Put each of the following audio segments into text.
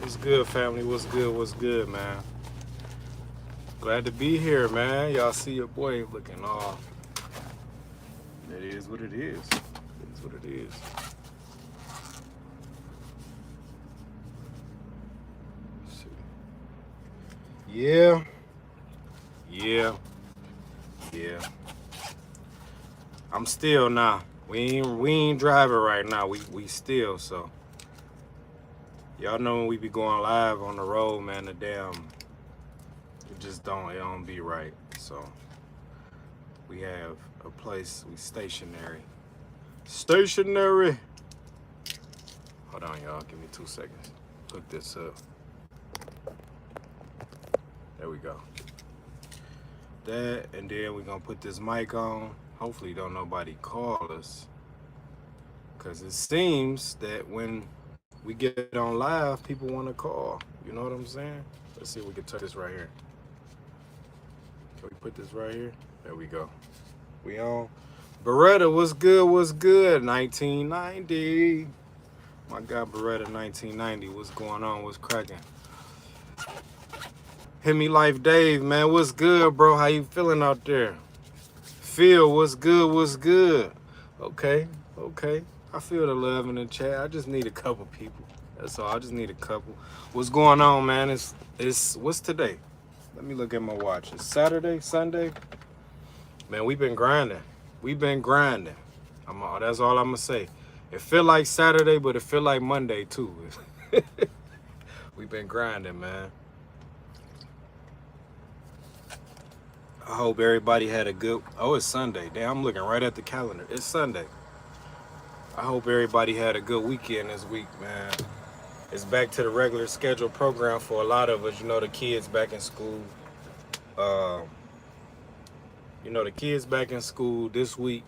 What's good, family? What's good? What's good, man? Glad to be here, man. Y'all see your boy looking off. It is what it is. It is what it is. Let's see. Yeah, yeah, yeah. I'm still now. We ain't driving right now. We still so. Y'all know when we be going live on the road, man, it don't be right. So we have a place, we stationary. Stationary. Hold on, y'all, give me 2 seconds. Hook this up. There we go. That, and then we're gonna put this mic on. Hopefully don't nobody call us. Cause it seems that when we get on live, people wanna call. You know what I'm saying? Let's see if we can turn this right here. Can we put this right here? There we go. We on. Beretta, what's good? What's good? 1990. My God, Beretta 1990. What's going on? What's cracking? Hit me Life Dave, man. What's good, bro? How you feeling out there? Phil, what's good? What's good? Okay, okay. I feel the love in the chat. I just need a couple people. That's all. I just need a couple. What's going on, man? It's what's today? Let me look at my watch. It's Saturday, Sunday. Man, we've been grinding. We've been grinding. That's all I'm gonna say. It feel like Saturday, but it feel like Monday too. We've been grinding, man. I hope everybody had a good. Oh, it's Sunday. Damn, I'm looking right at the calendar. It's Sunday. I hope everybody had a good weekend this week, man. It's back to the regular scheduled program for a lot of us. You know, the kids back in school. The kids back in school this week.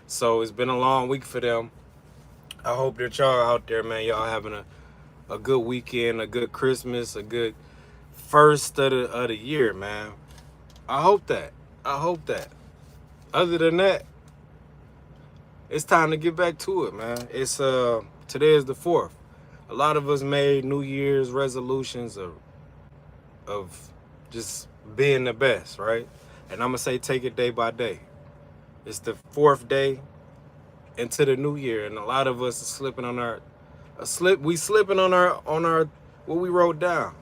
So it's been a long week for them. I hope that y'all out there, man, y'all having a good weekend, a good Christmas, a good first of the year, man. I hope that. Other than that, it's time to get back to it, man. It's today is the 4th. A lot of us made New Year's resolutions of just being the best, right? And I'm gonna say take it day by day. It's the 4th day into the new year, and a lot of us are slipping on our what we wrote down.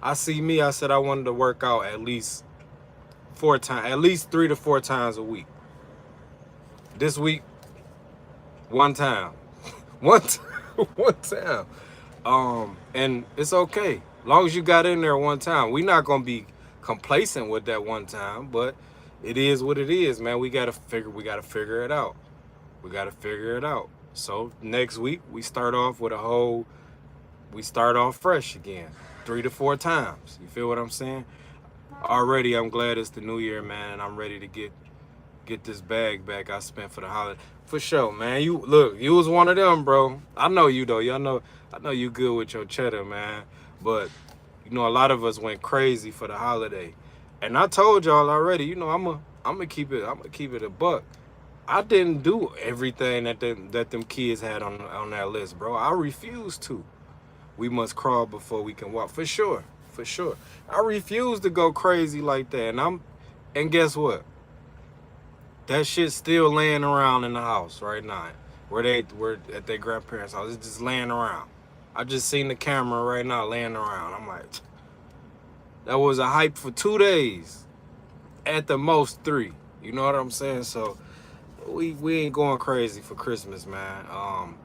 I said I wanted to work out at least 4 times, at least 3 to 4 times a week. This week, 1 time. one time. And it's okay. Long as you got in there 1 time. We're not gonna be complacent with that 1 time, but it is what it is, man. We gotta figure it out. So next week we start off fresh again. 3 to 4 times. You feel what I'm saying? Already I'm glad it's the new year, man, and I'm ready to get this bag back I spent for the holiday. For sure, man. You was one of them, bro. I know you though. I know you good with your cheddar, man. But a lot of us went crazy for the holiday. And I told y'all already, I'm gonna keep it a buck. I didn't do everything that them kids had on that list, bro. I refuse to. We must crawl before we can walk. For sure. I refuse to go crazy like that. And guess what? That shit's still laying around in the house right now. We're at their grandparents' house. It's just laying around. I just seen the camera right now laying around. I'm like, that was a hype for 2 days. At the most 3. You know what I'm saying? So we ain't going crazy for Christmas, man.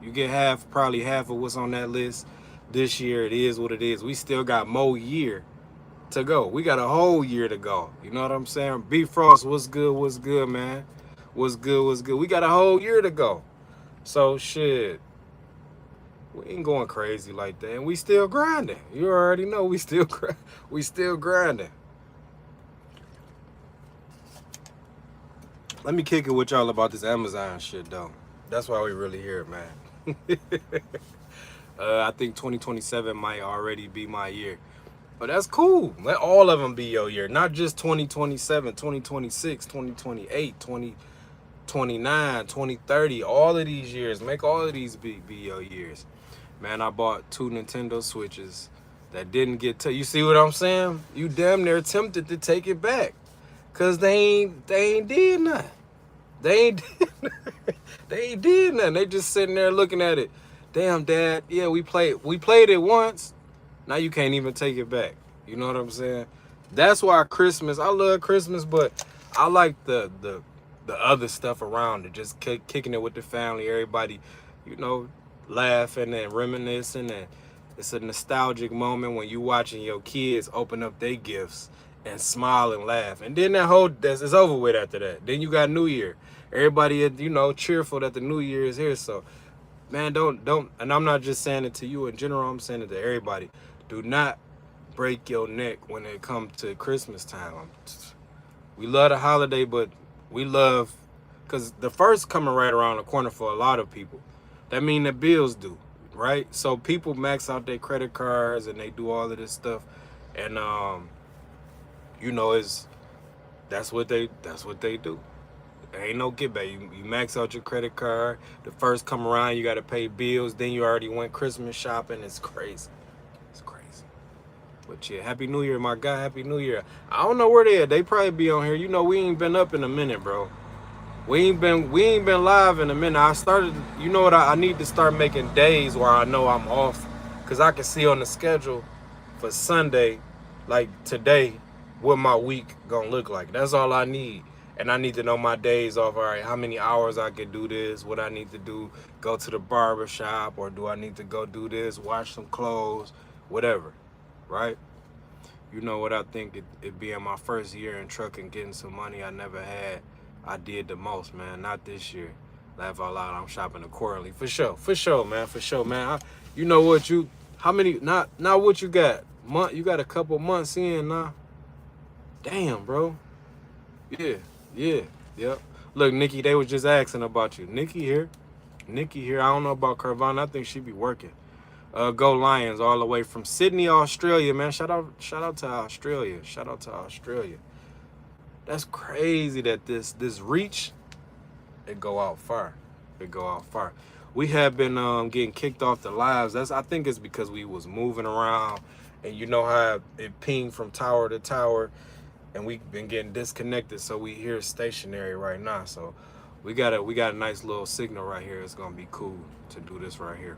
You get probably half of what's on that list this year. It is what it is. We still got more year to go. We got a whole year to go. You know what I'm saying? B Frost, what's good, man? What's good? We got a whole year to go. So shit, we ain't going crazy like that. And we still grinding. You already know we still grinding. Let me kick it with y'all about this Amazon shit, though. That's why we really here, man. I think 2027 might already be my year. But that's cool. Let all of them be your year. Not just 2027, 2026, 2028, 2029, 2030. All of these years. Make all of these be your years. Man, I bought 2 Nintendo Switches. that didn't get you see what I'm saying? You damn near tempted to take it back. Cause they ain't did nothing. They ain't did nothing. They ain't did nothing. They just sitting there looking at it. Damn, Dad, yeah, we played it once. Now you can't even take it back. You know what I'm saying? That's why Christmas, I love Christmas, but I like the other stuff around it. Just kicking it with the family, everybody, you know, laughing and reminiscing, and it's a nostalgic moment when you watching your kids open up their gifts and smile and laugh. And then it's over with after that. Then you got New Year. Everybody, you know, cheerful that the New Year is here. So, man, don't, and I'm not just saying it to you in general, I'm saying it to everybody. Do not break your neck when it comes to Christmas time. We love the holiday, but we love, because the first coming right around the corner for a lot of people. That mean the bills do, right? So people max out their credit cards and they do all of this stuff. And, you know, that's what they do. There ain't no get back. You max out your credit card. The first come around, you got to pay bills. Then you already went Christmas shopping. It's crazy. It's crazy. But yeah, Happy New Year, my guy. Happy New Year. I don't know where they at. They probably be on here. You know, we ain't been up in a minute, bro. We ain't been live in a minute. I started, you know what, I need to start making days where I know I'm off. Because I can see on the schedule for Sunday, like today, what my week gonna look like. That's all I need. And I need to know my days off. All right, how many hours I could do this, what I need to do, go to the barber shop, or do I need to go do this, wash some clothes, whatever, right? You know what, I think it being my first year in trucking, getting some money I never had, I did the most, man. Not this year. Laugh out loud, I'm shopping accordingly. For sure, man. You know what, how many, not what you got. You got a couple months in now. Damn, bro. Yeah. Yep. Look, Nikki, they was just asking about you. Nikki here. I don't know about Carvana. I think she be working. Go Lions all the way from Sydney, Australia, man. Shout out to Australia. That's crazy that this reach, it go out far. We have been getting kicked off the lives. I think it's because we was moving around, and you know how it pinged from tower to tower. And we've been getting disconnected, so we here stationary right now. So we got a nice little signal right here. It's gonna be cool to do this right here.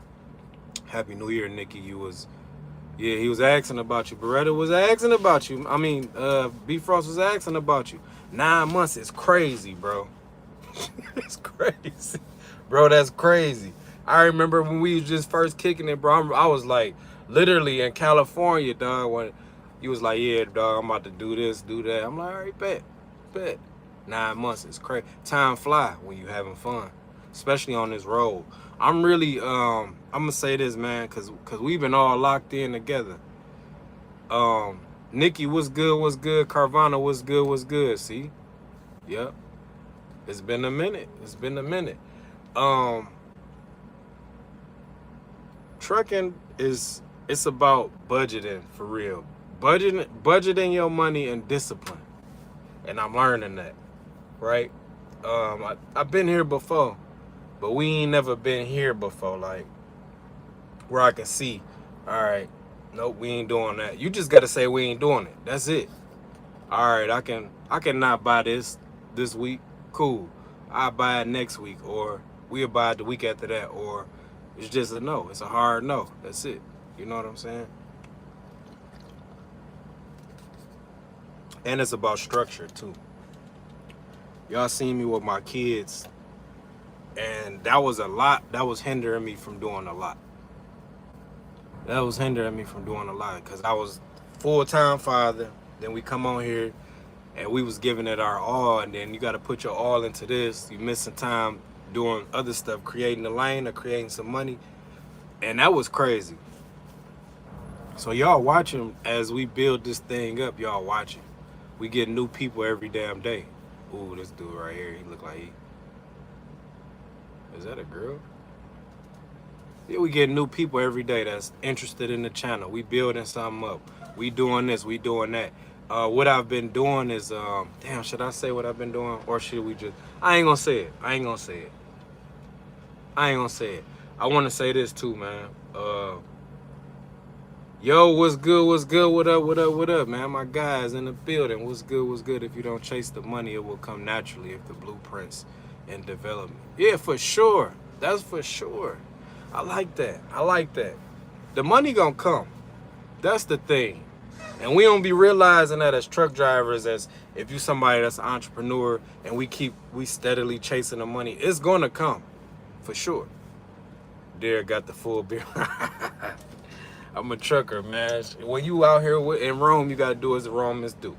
Happy New Year, Nikki. He was asking about you. Beretta was asking about you. I mean, B Frost was asking about you. 9 months is crazy, bro. It's crazy, bro. That's crazy. I remember when we was just first kicking it, bro. I was like literally in California, dog, when you was like, yeah, dog, I'm about to do this, do that. I'm like, all right, bet. 9 months is crazy. Time fly when you having fun, especially on this road. I'm really, I'm gonna say this, man, cause we've been all locked in together. Nikki, what's good? Carvana, what's good? See, yep. It's been a minute. Trucking it's about budgeting for real. Budgeting your money and discipline. And I'm learning that, right? I've been here before, but we ain't never been here before, like, where I can see, all right, nope, we ain't doing that. You just gotta say we ain't doing it. That's it. All right, I can not buy this week. Cool. I'll buy it next week, or we'll buy it the week after that, or it's just a no. It's a hard no. That's it. You know what I'm saying? And it's about structure too. Y'all seen me with my kids, and that was a lot. That was hindering me from doing a lot. Because I was full-time father. Then we come on here, and we was giving it our all, and then you got to put your all into this. You missing time doing other stuff, creating a lane or creating some money, and that was crazy. So y'all watching as we build this thing up. Y'all watching. We get new people every damn day. Ooh, this dude right here, he look like is that a girl? Yeah, we get new people every day that's interested in the channel. We building something up. We doing this, we doing that. What I've been doing is, damn, should I say what I've been doing? Or should we just, I ain't gonna say it. I want to say this too, man. Yo, what's good? What's good? What up? What up? What up, man? My guys in the building. What's good? What's good? If you don't chase the money, it will come naturally if the blueprints and development. Yeah, for sure. That's for sure. I like that. I like that. The money gonna come. That's the thing. And we don't be realizing that as truck drivers, as if you somebody that's an entrepreneur and we steadily chasing the money, it's gonna come. For sure. Derek got the full beer. I'm a trucker, man. When you out here in Rome, you gotta do as the Romans do.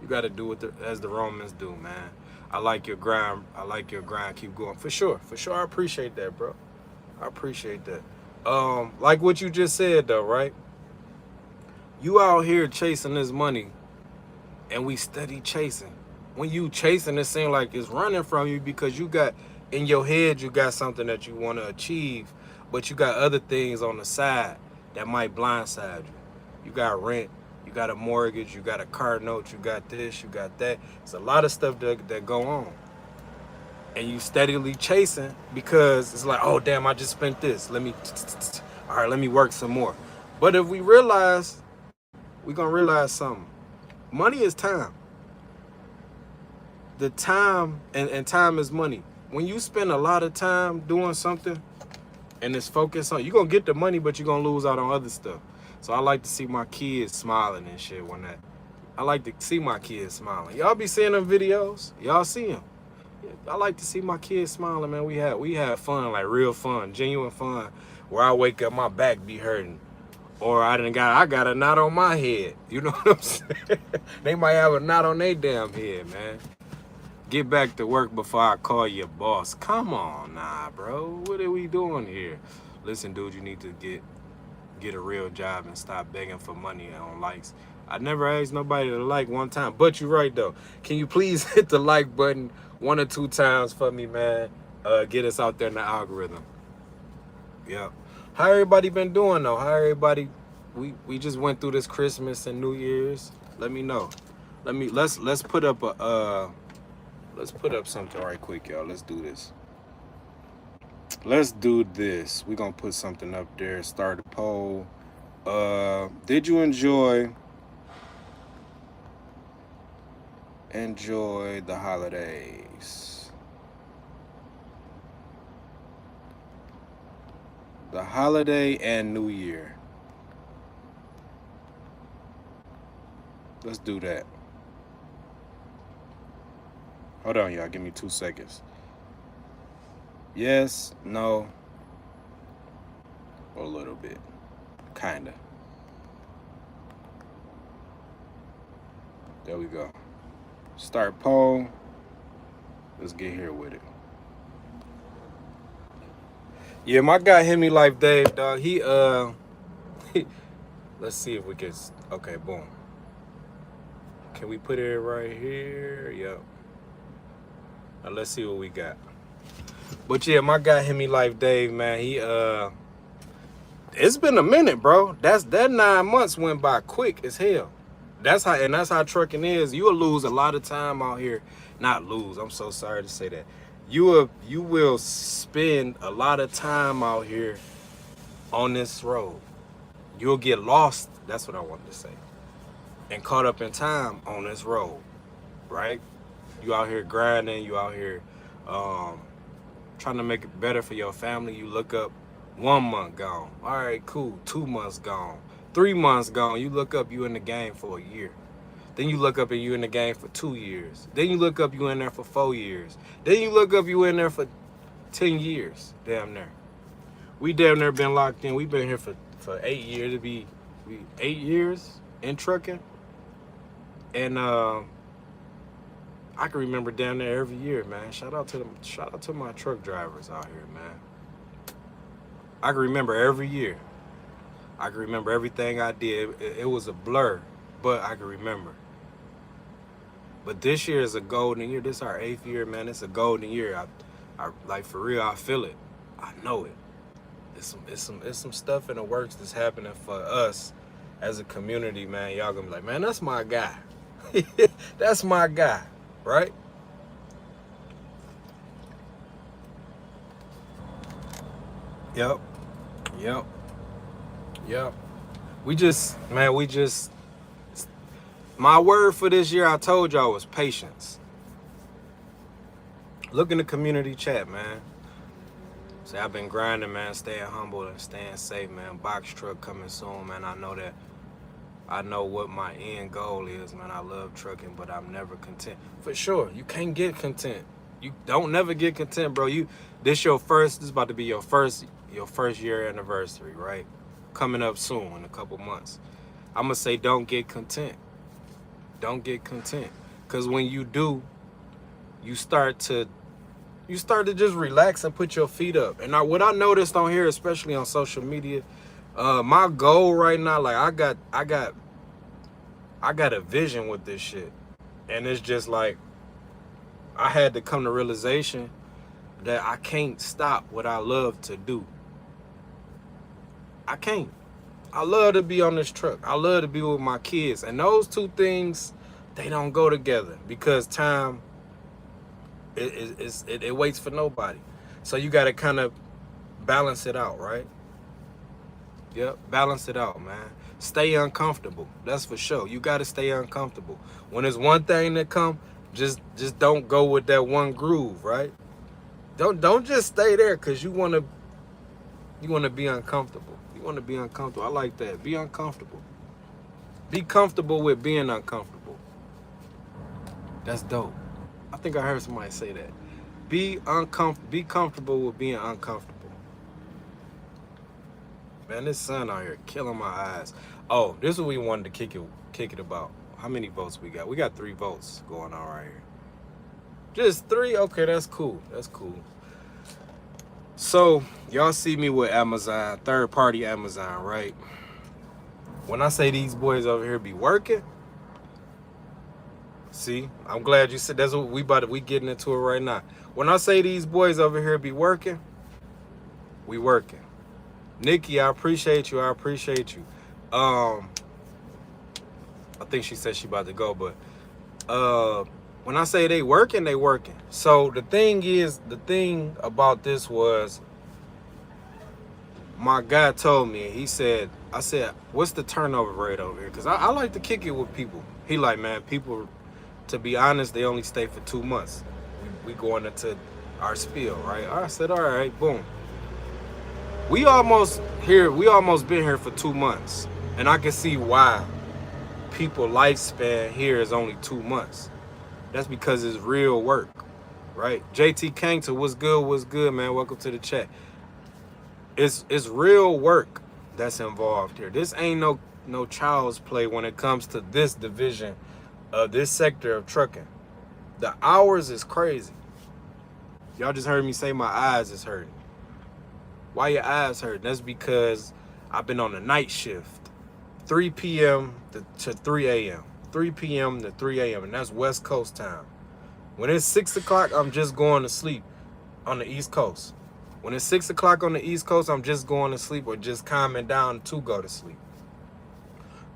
You gotta do as the Romans do, man. I like your grind. I like your grind. Keep going. For sure. For sure. I appreciate that, bro. I appreciate that. Like what you just said though, right? You out here chasing this money and we steady chasing. When you chasing, it seems like it's running from you because you got in your head, you got something that you want to achieve, but you got other things on the side that might blindside you. You got rent, you got a mortgage, you got a car note, you got this, you got that. It's a lot of stuff that go on. And you steadily chasing because it's like, oh, damn, I just spent this. All right, let me work some more. But if we realize, we're going to realize something. Money is time. The time, and time is money. When you spend a lot of time doing something and it's focused on, you're going to get the money, but you're going to lose out on other stuff. So I like to see my kids smiling and shit I like to see my kids smiling. Y'all be seeing them videos? Y'all see them? I like to see my kids smiling, man. We had fun, like real fun, genuine fun, where I wake up, my back be hurting. Or I got a knot on my head. You know what I'm saying? They might have a knot on their damn head, man. Get back to work before I call your boss. Come on, nah, bro. What are we doing here? Listen, dude, you need to get a real job and stop begging for money on likes. I never asked nobody to like one time, but you're right though. Can you please hit the like button 1 or 2 times for me, man? Get us out there in the algorithm. Yeah. How everybody been doing though? How everybody? We just went through this Christmas and New Year's. Let me know. Let's put up something right quick, y'all. Let's do this. Let's do this. We're gonna put something up there. Start a poll. Did you enjoy the holidays? The holiday and New Year. Let's do that. Hold on, y'all. Give me 2 seconds. Yes, no, a little bit. Kinda. There we go. Start poll. Let's get here with it. Yeah, my guy hit me like Dave, dog. Let's see if we can. Okay, boom. Can we put it right here? Yep. Now let's see what we got. But yeah, my guy hit me like Dave, man. It's been a minute, bro. That 9 months went by quick as hell. That's how trucking is. You will lose a lot of time out here. Not lose. I'm so sorry to say that. You will spend a lot of time out here on this road. You'll get lost. That's what I wanted to say. And caught up in time on this road, right? You out here grinding. You out here trying to make it better for your family. You look up, 1 month gone. All right, cool. 2 months gone. 3 months gone. You look up, you in the game for a year. Then you look up and you in the game for 2 years. Then you look up, you in there for 4 years. Then you look up, you in there for 10 years. Damn near. We damn near been locked in. We've been here for 8 years. It'd be 8 years in trucking. And I can remember down there every year, man. Shout out to my truck drivers out here, man. I can remember every year. I can remember everything I did. It was a blur, but I can remember. But this year is a golden year. This is our 8th year, man. It's a golden year. I like, for real, I feel it. I know it. It's some stuff in the works that's happening for us as a community, man. Y'all gonna be like, man, that's my guy. That's my guy, right? Yep. Man, my word for this year, I told y'all, was patience. Look in the community chat, man. Say, I've been grinding, man, staying humble and staying safe, man. Box truck coming soon, man. I know what my end goal is, man. I love trucking, but I'm never content. For sure, you can't get content. You don't never get content, bro. This is about to be your first year anniversary, right? Coming up soon in a couple months. I'm gonna say, don't get content. Don't get content, because when you do, you start to just relax and put your feet up. And what I noticed on here, especially on social media, my goal right now, like I got a vision with this shit, and it's just like I had to come to realization that I can't stop what I love to do. I can't. I love to be on this truck. I love to be with my kids, and those two things, they don't go together, because time it waits for nobody. So you got to kind of balance it out, right? Yep, balance it out, man. Stay uncomfortable. That's for sure. You got to stay uncomfortable. When there's one thing that come, just don't go with that one groove, right? Don't just stay there, because you want to be uncomfortable. You want to be uncomfortable. I like that. Be uncomfortable. Be comfortable with being uncomfortable. That's dope. I think I heard somebody say that. Be comfortable with being uncomfortable. Man, this sun out here killing my eyes. Oh, this is what we wanted to kick it about. How many votes we got? We got 3 votes going on right here. Just 3? Okay, that's cool. That's cool. So, y'all see me with Amazon, third-party Amazon, right? When I say these boys over here be working, see, I'm glad you said that's what we getting into it right now. When I say these boys over here be working, we working. Nikki, I appreciate you. I think she said she about to go, but when I say they working, they working. So the thing about this was, my guy told me, I said, what's the turnover rate over here? Because I like to kick it with people. He like, man, people, to be honest, they only stay for 2 months. We going into our spiel, right? I said, all right, boom. We almost been here for 2 months. And I can see why people lifespan here is only 2 months. That's because it's real work, right? JT Kangton, what's good, man? Welcome to the chat. It's real work that's involved here. This ain't no child's play when it comes to this division of this sector of trucking. The hours is crazy. Y'all just heard me say my eyes is hurting. Why your eyes hurting? That's because I've been on a night shift, 3 p.m. to 3 a.m. 3 p.m. to 3 a.m. and that's West Coast time. When it's 6 o'clock, I'm just going to sleep on the East Coast. When it's 6 o'clock on the East Coast, I'm just going to sleep or just calming down to go to sleep.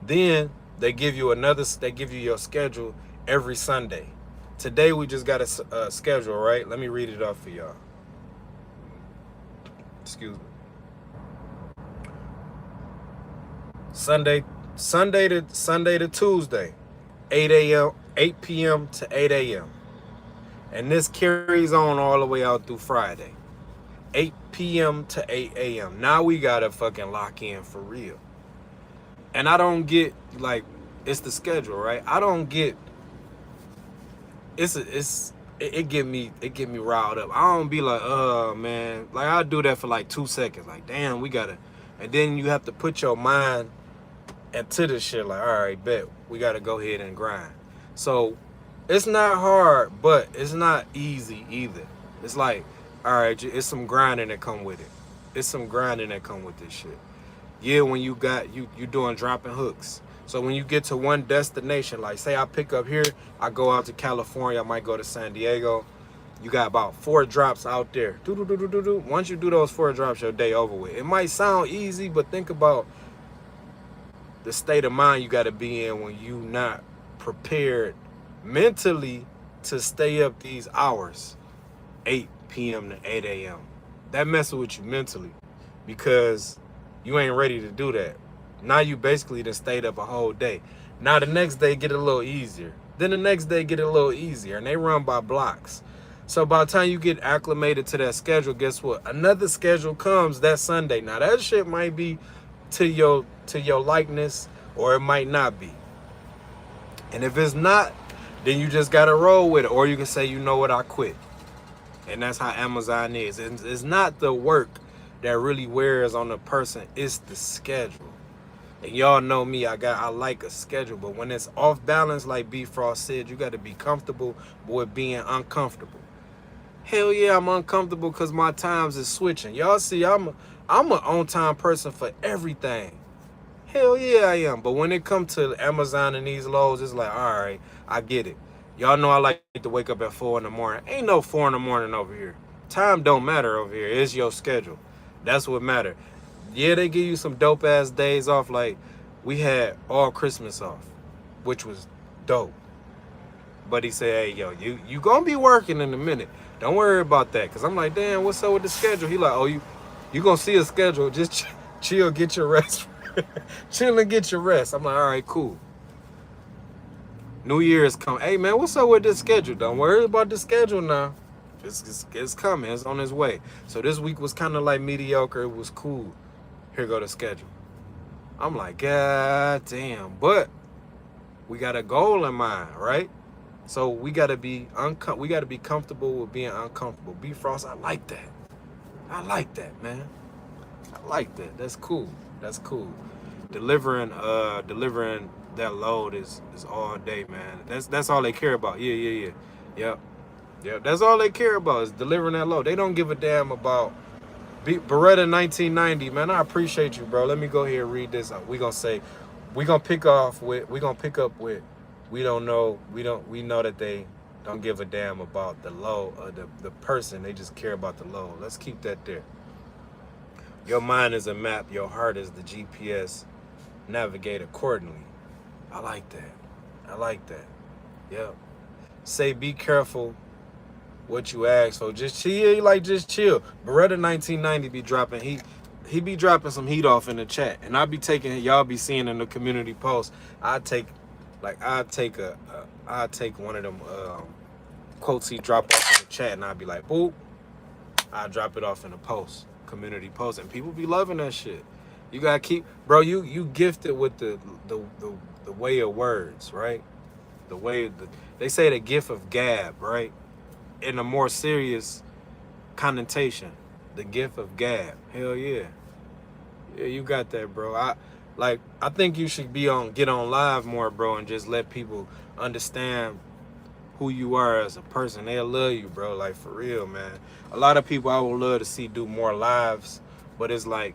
Then they give you your schedule every Sunday. Today we just got a schedule, right? Let me read it up for y'all. Excuse me. Sunday to Tuesday, 8 p.m. to 8 a.m. And this carries on all the way out through Friday, 8 p.m. to 8 a.m. Now we gotta fucking lock in for real. And I don't get, like, it's the schedule, right? I don't get, it get me riled up. I don't be like, man, like I do that for like 2 seconds, like, damn, we gotta, and then you have to put your mind into this shit, like, all right, bet, we gotta go ahead and grind. So it's not hard, but it's not easy either. It's like, all right, it's some grinding that come with it. It's some grinding that come with this shit. Yeah, when you doing dropping hooks. So when you get to one destination, like say I pick up here, I go out to California, I might go to San Diego. You got about 4 drops out there. Once you do those 4 drops, your day over with. It might sound easy, but think about the state of mind you got to be in when you not prepared mentally to stay up these hours, 8 p.m. to 8 a.m. That messes with you mentally because you ain't ready to do that. Now you basically done stayed up a whole day. Now the next day get a little easier. Then the next day get a little easier. And they run by blocks. So by the time you get acclimated to that schedule, guess what? Another schedule comes that Sunday. Now that shit might be to your likeness, or it might not be. And if it's not, then you just gotta roll with it. Or you can say, you know what, I quit. And that's how Amazon is. It's not the work that really wears on the person, it's the schedule. And y'all know me, I like a schedule, but when it's off balance, like B Frost said, you gotta be comfortable with being uncomfortable. Hell yeah, I'm uncomfortable because my times is switching. Y'all see, I'm an on-time person for everything. Hell yeah, I am. But when it comes to Amazon and these lows, it's like, all right, I get it. Y'all know I like to wake up at 4 in the morning. Ain't no 4 in the morning over here. Time don't matter over here. It's your schedule. That's what matter. Yeah, they give you some dope ass days off. Like we had all Christmas off, which was dope. But he said, hey, yo, you gonna be working in a minute. Don't worry about that. Cause I'm like, damn, what's up with the schedule? He like, oh, you gonna see a schedule. Just chill, get your rest. Chill and get your rest. I'm like, all right, cool. New Year's come. Hey man, what's up with this schedule? Don't worry about the schedule now. It's coming. It's on its way. So this week was kind of like mediocre. It was cool. Here go the schedule. I'm like, God damn. But we got a goal in mind, right? So we gotta be comfortable with being uncomfortable. B Frost, I like that. I like that, man. I like that. That's cool. That's cool. Delivering that load is all day, man. That's all they care about. Yeah. Yep. That's all they care about is delivering that load. They don't give a damn about Beretta 1990, man. I appreciate you, bro. Let me go here and read this. We gonna pick up with we know that they don't give a damn about the load or the person. They just care about the load. Let's keep that there. Your mind is a map, your heart is the GPS. Navigate accordingly. I like that. Yep. Say be careful what you ask for. Just chill, just chill. Beretta 1990 be dropping he be dropping some heat off in the chat. And I be taking, y'all be seeing in the community post, I take one of them quotes he drop off in the chat and I'd be like, boop. I drop it off in the post. Community post, and people be loving that shit. You gotta keep, bro. You gifted with the way of words, right? They say the gift of gab, right? In a more serious connotation, the gift of gab. Hell yeah, you got that, bro. I think you should get on live more, bro, and just let people understand who you are as a person. They'll love you, bro. Like for real, man. A lot of people I would love to see do more lives, but it's like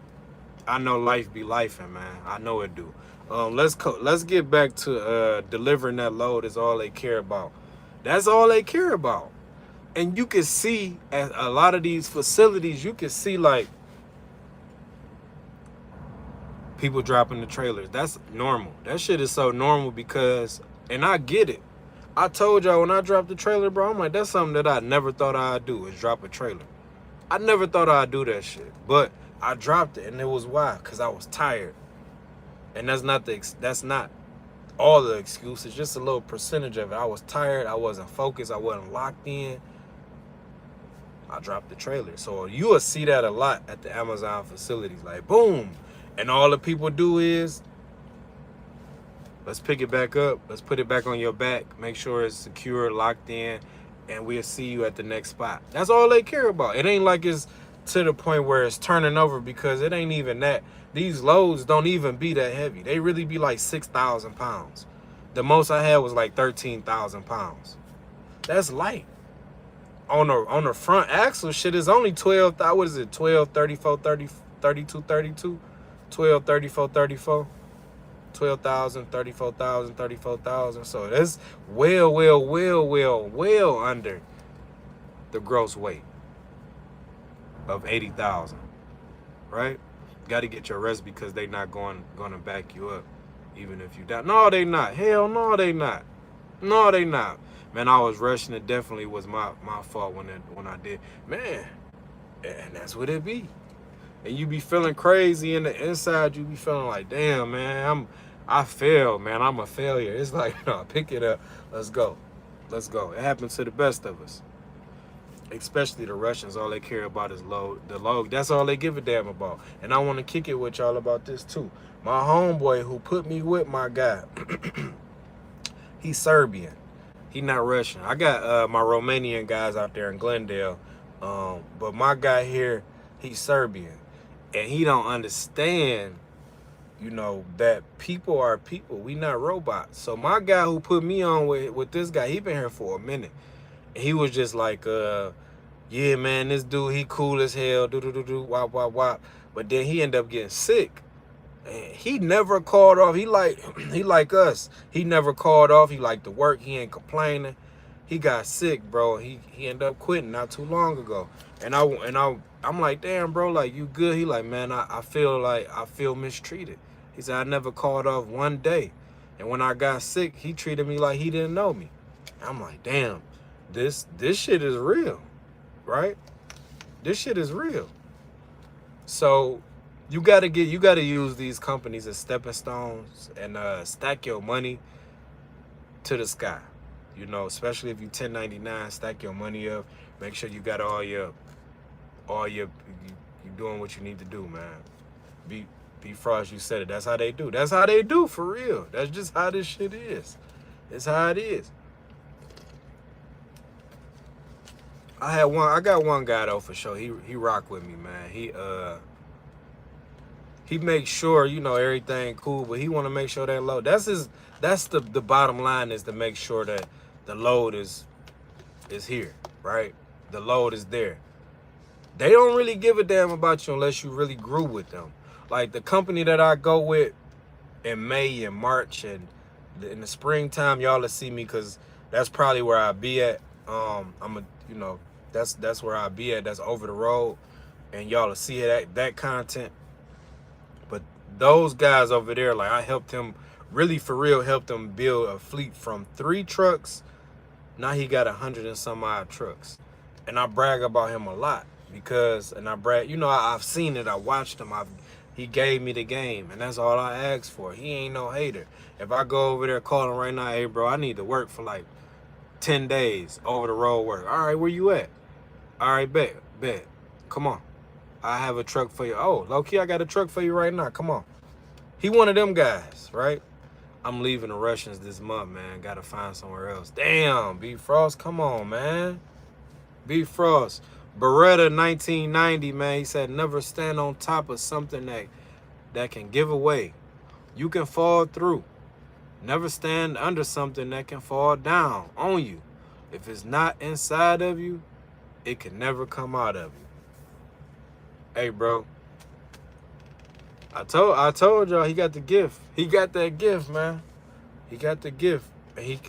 I know life be lifing, man. I know it do. Let's get back to delivering that load is all they care about. That's all they care about. And you can see at a lot of these facilities, you can see like people dropping the trailers. That's normal. That shit is so normal because, and I get it. I told y'all when I dropped the trailer, bro, I'm like, that's something that I never thought I'd do, is drop a trailer. I never thought I'd do that shit. But I dropped it, and it was why? Because I was tired. And that's not all the excuses, just a little percentage of it. I was tired, I wasn't focused, I wasn't locked in. I dropped the trailer. So you will see that a lot at the Amazon facilities, like boom. And all the people do is, let's pick it back up. Let's put it back on your back. Make sure it's secure, locked in, and we'll see you at the next spot. That's all they care about. It ain't like it's to the point where it's turning over, because it ain't even that. These loads don't even be that heavy. They really be like 6,000 pounds. The most I had was like 13,000 pounds. That's light. On the front axle, shit is only 12, what is it, 12, 34, 30, 32, 32? 12, 34, 34. 12,000, 34,000, 34,000. So that's well under the gross weight of 80,000, right? Got to get your rest because they not gonna back you up, even if you die. No, they not. Hell no, they not. No, they not. Man, I was rushing. It definitely was my fault when I did. Man, and that's what it be. and you be feeling crazy in the inside. You be feeling like, damn, man, I failed, man. I'm a failure. It's like, no, pick it up. Let's go. Let's go. It happens to the best of us. Especially the Russians. All they care about is the load. That's all they give a damn about. And I want to kick it with y'all about this too. My homeboy who put me with my guy, he's Serbian. He not Russian. I got my Romanian guys out there in Glendale. But my guy here, he's Serbian. And he don't understand, that people are people. We not robots. So my guy who put me on with this guy, he been here for a minute. And he was just like, yeah, man, this dude, he cool as hell, wop, wop, wop. But then he ended up getting sick. And he never called off. He like us. He never called off. He liked to work. He ain't complaining. He got sick, bro. He ended up quitting not too long ago. And I'm like, damn, bro, like, you good? He like, man, I feel mistreated. He said, I never called off one day. And when I got sick, he treated me like he didn't know me. I'm like, damn, this shit is real, right? This shit is real. So you gotta use these companies as stepping stones and stack your money to the sky. Especially if you 1099, stack your money up. Make sure you got all your you doing what you need to do, man. Be Frost, you said it. That's how they do. That's how they do, for real. That's just how this shit is. It's how it is. I got one guy though for sure. He rock with me, man. He makes sure, everything cool, but he want to make sure that load. That's the bottom line, is to make sure that the load is here, right? The load is there. They don't really give a damn about you unless you really grew with them. Like the company that I go with in May and March and in the springtime, y'all will see me because that's probably where I be at. That's where I be at. That's over the road, and y'all will see that content. But those guys over there, like, I helped him, really for real, helped him build a fleet from 3 trucks. Now he got 100 and some odd trucks. And I brag about him a lot because, I've seen it. I watched him. He gave me the game, and that's all I asked for. He ain't no hater. If I go over there calling right now, hey, bro, I need to work for like 10 days, over the road work. All right, where you at? All right, bet. Come on. I have a truck for you. Oh, low-key, I got a truck for you right now. Come on. He one of them guys, right? I'm leaving the Russians this month, man. Got to find somewhere else. Damn, B Frost, come on, man. B Frost. Beretta 1990, man. He said, never stand on top of something that can give away. You can fall through. Never stand under something that can fall down on you. If it's not inside of you, it can never come out of you. Hey, bro. I told y'all he got the gift. He got that gift, man. He got the gift. And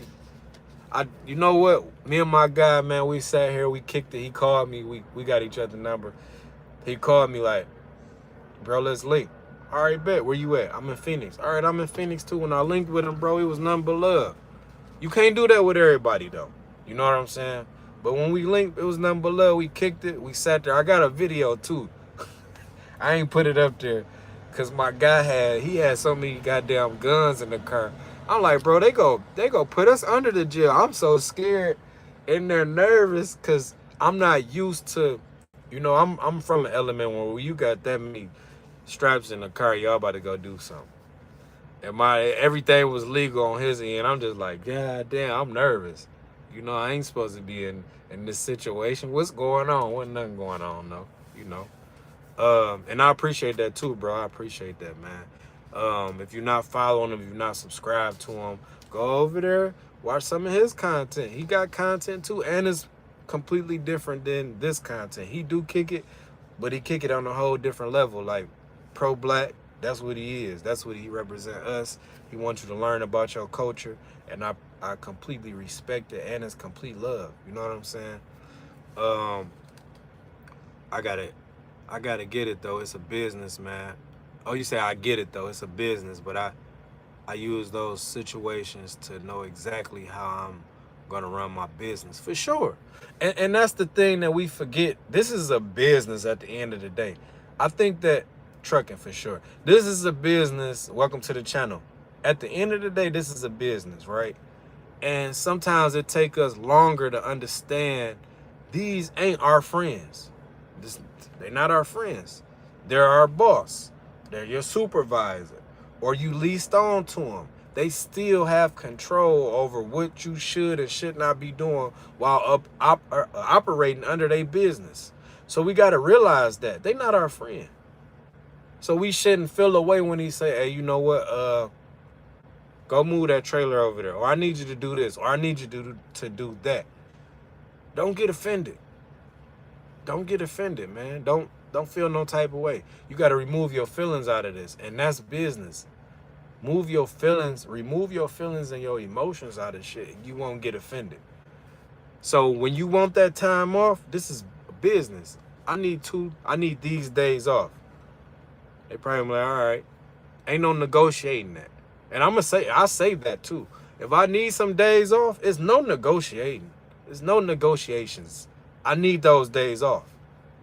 you know what? Me and my guy, man, we sat here, we kicked it. He called me. We got each other's number. He called me like, bro, let's link. All right, bet. Where you at? I'm in Phoenix. All right, I'm in Phoenix too. When I linked with him, bro, it was nothing but love. You can't do that with everybody, though. You know what I'm saying? But when we linked, it was nothing but love. We kicked it. We sat there. I got a video, too. I ain't put it up there because my guy had so many goddamn guns in the car. I'm like, bro, they go put us under the jail. I'm so scared and they're nervous because I'm not used to, I'm from an element where you got that many straps in the car, y'all about to go do something. And everything was legal on his end. I'm just like, God damn, I'm nervous. I ain't supposed to be in this situation. What's going on? Wasn't nothing going on, though, And I appreciate that too, bro. I appreciate that, man. If you're not following him, if you're not subscribed to him, go over there, watch some of his content. He got content too, and it's completely different than this content. He do kick it, but he kick it on a whole different level. Like pro-black, that's what he is. That's what he represent us. He wants you to learn about your culture, and I completely respect it, and it's complete love. You know what I'm saying? I gotta get it though. It's a business, man. Oh, you say I get it though. It's a business, but I use those situations to know exactly how I'm gonna run my business for sure. And that's the thing that we forget. This is a business at the end of the day. I think that trucking for sure. This is a business. Welcome to the channel. At the end of the day, this is a business, right? And sometimes it take us longer to understand these ain't our friends. They're not our friends. They're our boss. They're your supervisor. Or you leased on to them. They still have control over what you should and should not be doing while operating under their business. So we got to realize that they're not our friend. So we shouldn't feel away when he say, hey, you know what? Go move that trailer over there. Or I need you to do this. Or I need you to do that. Don't get offended. Don't get offended, man. Don't feel no type of way. You got to remove your feelings out of this. And that's business. Remove your feelings and your emotions out of shit. You won't get offended. So when you want that time off, this is business. I need these days off. They probably be like, all right. Ain't no negotiating that. And I say that too. If I need some days off, it's no negotiating. There's no negotiations. I need those days off.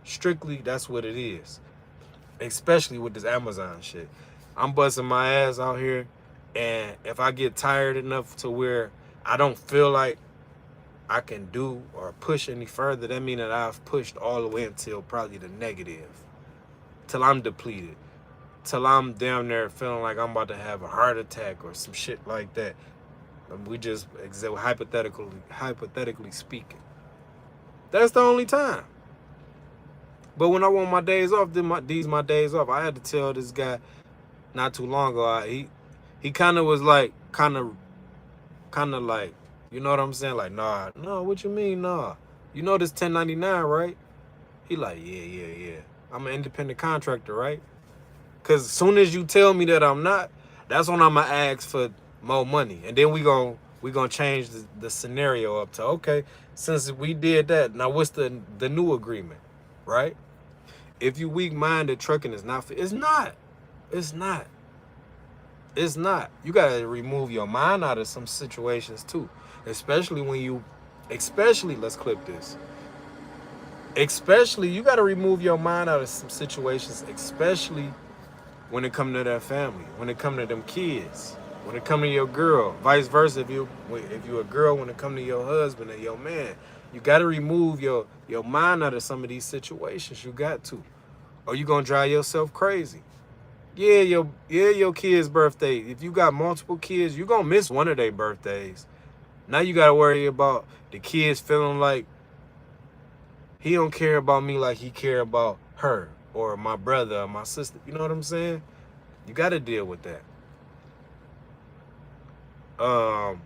Strictly, that's what it is. Especially with this Amazon shit. I'm busting my ass out here, and if I get tired enough to where I don't feel like I can do or push any further, that means that I've pushed all the way until probably the negative. Till I'm depleted. Till I'm down there feeling like I'm about to have a heart attack or some shit like that. We just hypothetically speaking. That's the only time. But when I want my days off, these my days off. I had to tell this guy not too long ago. He kind of was like, kind of like, you know what I'm saying? Like, nah, no, what you mean, nah? You know this 1099, right? He like, yeah. I'm an independent contractor, right? Because as soon as you tell me that I'm not, that's when I'm going to ask for more money. And then we gonna change the scenario up to, okay, since we did that, now what's the new agreement, right? If you weak-minded, trucking is not, it's not. It's not. You got to remove your mind out of some situations too. Especially, let's clip this. Especially, you got to remove your mind out of some situations, especially when it comes to that family, when it comes to them kids, when it comes to your girl, vice versa. If you a girl, when it comes to your husband and your man, you got to remove your mind out of some of these situations. You got to, or you gonna drive yourself crazy. Yeah, your kid's birthday. If you got multiple kids, you gonna miss one of their birthdays. Now you gotta worry about the kids feeling like he don't care about me like he care about her or my brother or my sister. You know what I'm saying? You gotta deal with that. Yeah,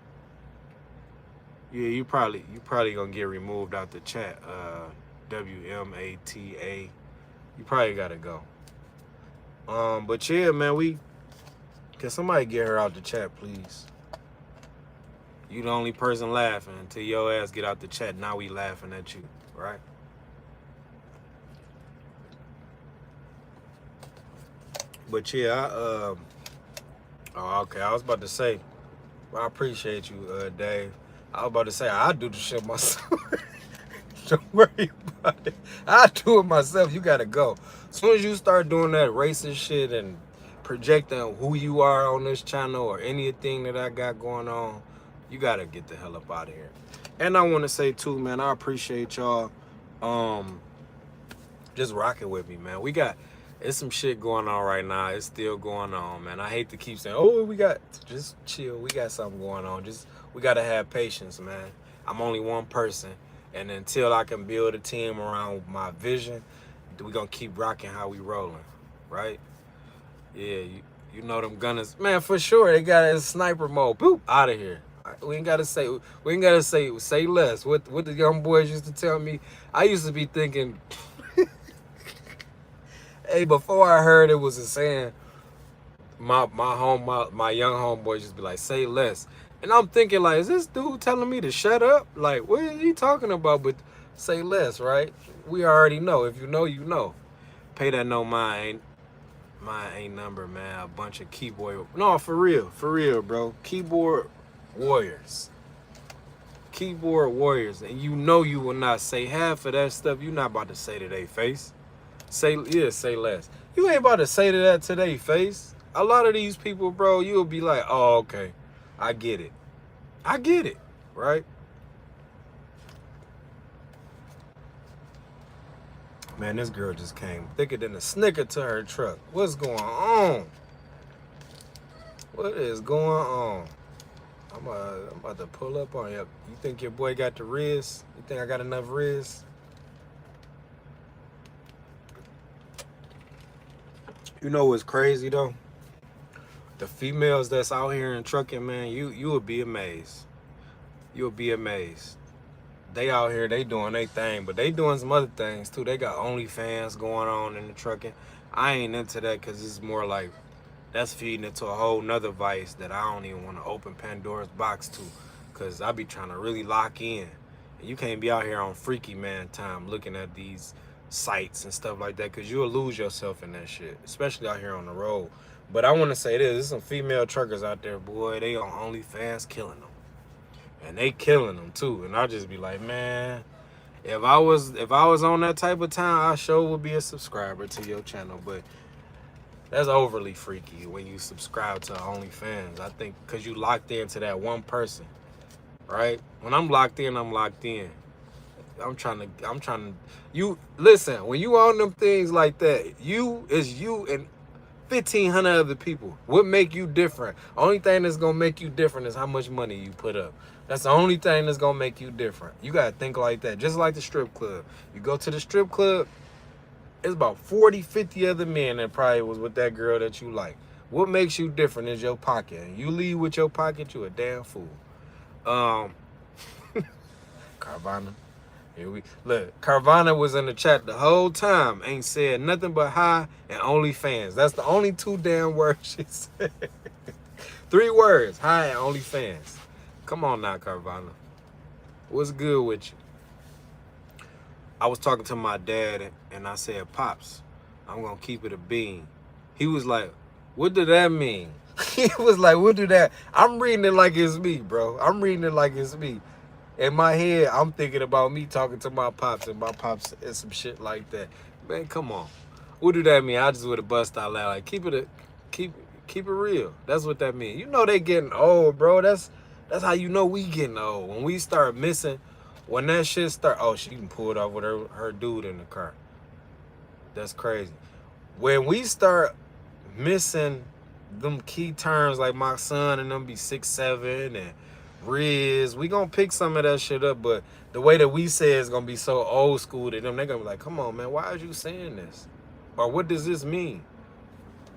you probably gonna get removed out the chat. WMATA. You probably gotta go. But yeah, man, can somebody get her out the chat, please? You the only person laughing until your ass get out the chat. Now we laughing at you, right? But yeah, oh, okay. I was about to say, well, I appreciate you, Dave. I was about to say, I do the shit myself. Don't worry about it. I do it myself. You gotta go. As soon as you start doing that racist shit and projecting who you are on this channel or anything that I got going on, you gotta get the hell up out of here. And I want to say too, man, I appreciate y'all just rocking with me, man. It's some shit going on right now. It's still going on, man. I hate to keep saying, oh, just chill. We got something going on. We got to have patience, man. I'm only one person. And until I can build a team around my vision, we're going to keep rocking how we rolling, right? Yeah, you know them gunners. Man, for sure, they got a sniper mode. Boop, out of here. We ain't got to say less. What the young boys used to tell me, I used to be thinking, hey, before I heard it was a saying, my young homeboys just be like, say less. And I'm thinking, like, is this dude telling me to shut up? Like, what is he talking about? But say less, right? We already know. If you know, you know. Pay that no mind number, man. A bunch of keyboard. No, for real, bro. Keyboard warriors. And you know you will not say half of that stuff you're not about to say to their face. Say less. You ain't about to say that to their face. A lot of these people, bro, you'll be like, oh, okay, I get it. I get it, right? Man, this girl just came thicker than a snicker to her truck. What's going on? What is going on? I'm about to pull up on you. You think your boy got the riz? You think I got enough riz? You know what's crazy though? The females that's out here in trucking, man, you would be amazed. You'll be amazed. They out here, they doing their thing, but they doing some other things too. They got OnlyFans going on in the trucking. I ain't into that because it's more like that's feeding into a whole nother vice that I don't even want to open Pandora's box to, because I be trying to really lock in. And you can't be out here on freaky man time looking at these sites and stuff like that, because you'll lose yourself in that shit, especially out here on the road. But I want to say this, there's some female truckers out there, boy, they on OnlyFans killing them. And they killing them too. And I just be like, man, if I was on that type of time, I sure would be a subscriber to your channel. But that's overly freaky when you subscribe to OnlyFans. I think because you locked into that one person, right? When I'm locked in, I'm locked in. I'm trying to, you, listen, when you on them things like that, you and 1,500 other people. What make you different? Only thing that's gonna make you different is how much money you put up. That's the only thing that's gonna make you different. You gotta think like that. Just like the strip club. You go to the strip club, it's about 40, 50 other men that probably was with that girl that you like. What makes you different is your pocket. And you leave with your pocket, you a damn fool. Carvana. Here we look. Carvana was in the chat the whole time. Ain't said nothing but hi and OnlyFans. That's the only 2 damn words she said. 3 words. Hi and OnlyFans. Come on now, Carvana. What's good with you? I was talking to my dad and I said, Pops, I'm gonna keep it a bean. He was like, what did that mean? He was like, what do that? I'm reading it like it's me, bro. I'm reading it like it's me. In my head, I'm thinking about me talking to my pops and my pops and some shit like that. Man, come on. What do that mean? I just would have bust out loud. Like, keep it real. That's what that means. You know they getting old, bro. That's how you know we getting old. When we start missing, when that shit start, oh, she can pull it off with her dude in the car. That's crazy. When we start missing them key terms, like my son and them be 6'7" and Riz, we gonna pick some of that shit up, but the way that we say it's gonna be so old school to them, they're gonna be like, come on, man, why are you saying this? Or what does this mean?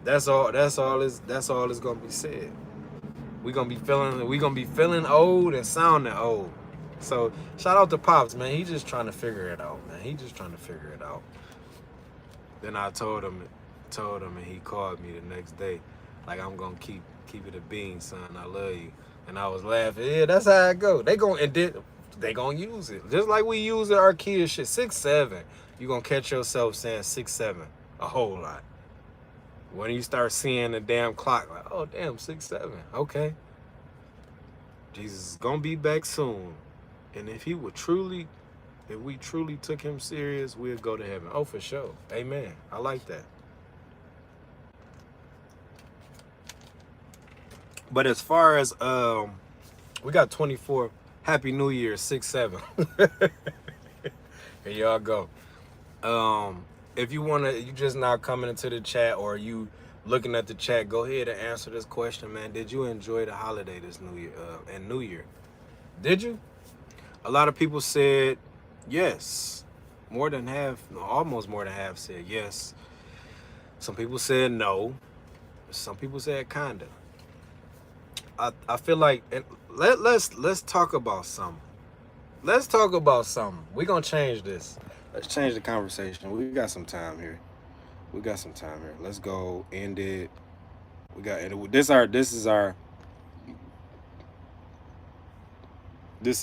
That's all it's gonna be said. We gonna be feeling old and sounding old. So shout out to Pops, man. He just trying to figure it out, man. He just trying to figure it out. Then I told him, and he called me the next day, like, I'm gonna keep it a bean, son. I love you. And I was laughing. Yeah, that's how it go. They gonna use it. Just like we use our kids shit. 6'7". You gonna catch yourself saying 6'7" a whole lot. When you start seeing the damn clock, like, oh damn, 6'7". Okay. Jesus is gonna be back soon. And if we truly took him serious, we'll go to heaven. Oh, for sure. Amen. I like that. But as far as we got 24. Happy New Year, 6-7. Here y'all go. If you just now coming into the chat or you looking at the chat, go ahead and answer this question, man. Did you enjoy the holiday this New Year and New Year? Did you? A lot of people said yes. More than half, almost more than half said yes. Some people said no. Some people said kinda. I feel like, and let's talk about something. Let's talk about something. We're gonna change this. Let's change the conversation. We got some time here. Let's go end it. This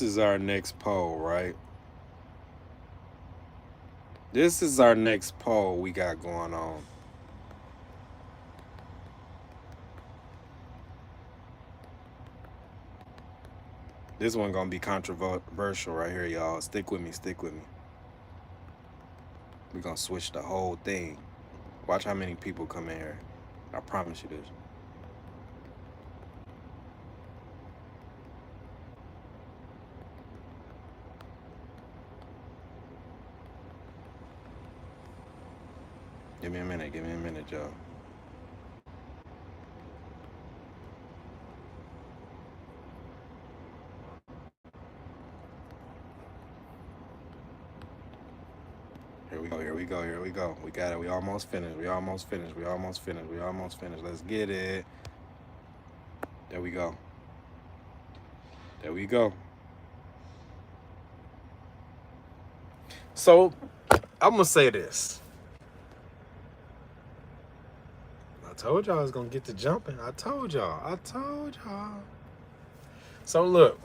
is our next poll, right? This is our next poll we got going on. This one gonna be controversial right here, y'all. Stick with me. We're gonna switch the whole thing. Watch how many people come in here. I promise you this. Give me a minute, Joe. Here we go. We got it. We almost finished. Let's get it. There we go. So, I'm going to say this. I told y'all I was going to get to jumping. I told y'all. So, look.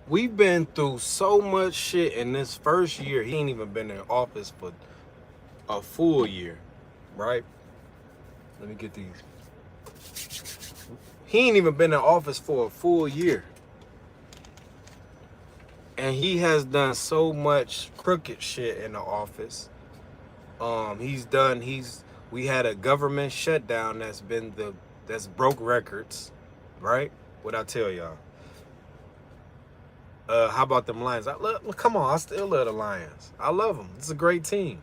We've been through so much shit in this first year. He ain't even been in office for a full year, right? Let me get these. He ain't even been in office for a full year. And he has done so much crooked shit in the office. We had a government shutdown that's broke records, right? What I tell y'all. How about them Lions? Come on, I still love the Lions. I love them. It's a great team.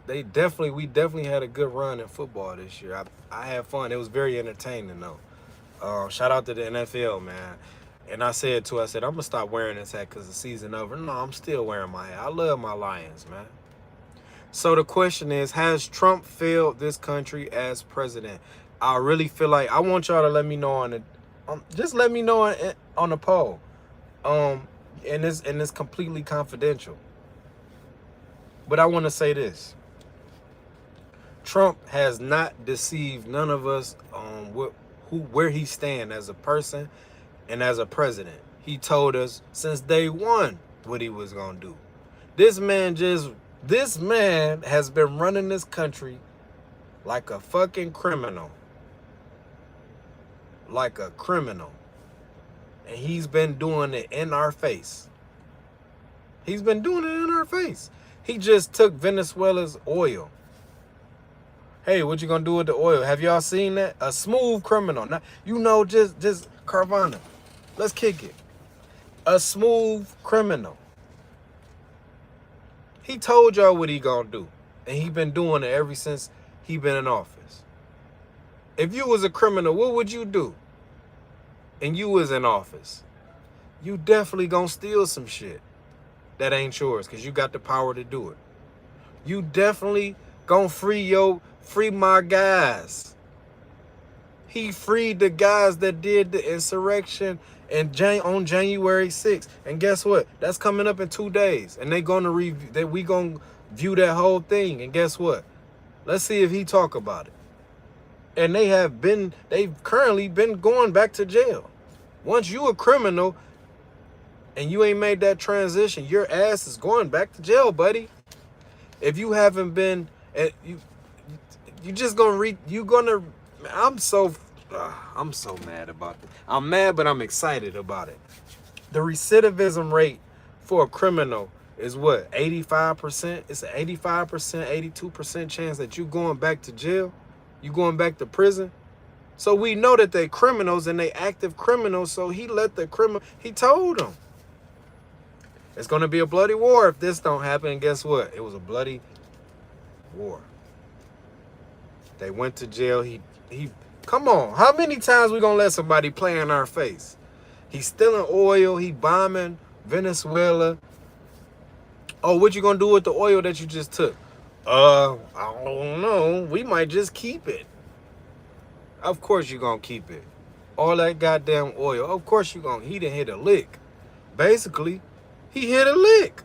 We definitely had a good run in football this year. I had fun. It was very entertaining though. Shout out to the NFL, man. And I said I'm gonna stop wearing this hat because the season over. No, I'm still wearing my hat. I love my Lions, man. So the question is, has Trump failed this country as president? I really feel like I want y'all to let me know just let me know on the poll. And it's completely confidential. But I want to say this. Trump has not deceived none of us on where he stands as a person and as a president. He told us since day one what he was going to do. This man has been running this country like a fucking criminal. Like a criminal. And he's been doing it in our face. He just took Venezuela's oil. Hey, what you gonna do with the oil? Have y'all seen that? A smooth criminal. Now, just Carvana. Let's kick it. A smooth criminal. He told y'all what he gonna do. And he been doing it ever since he been in office. If you was a criminal, what would you do? And you was in office, you definitely gonna steal some shit that ain't yours because you got the power to do it. You definitely gonna free my guys. He freed the guys that did the insurrection on January 6th. And guess what? That's coming up in 2 days. And we gonna view that whole thing. And guess what? Let's see if he talk about it. And they've currently been going back to jail. Once you a criminal and you ain't made that transition, your ass is going back to jail, buddy. If you haven't been, you just gonna I'm so mad about it. I'm mad, but I'm excited about it. The recidivism rate for a criminal is what, 85%? It's an 85%, 82% chance that you going back to jail. You going back to prison? So we know that they criminals and they active criminals. So he told them. It's going to be a bloody war if this don't happen. And guess what? It was a bloody war. They went to jail. Come on. How many times we going to let somebody play in our face? He's stealing oil. He bombing Venezuela. Oh, what you going to do with the oil that you just took? I don't know. We might just keep it. Of course you gonna keep it. All that goddamn oil. Of course you gonna. He done hit a lick. Basically, he hit a lick.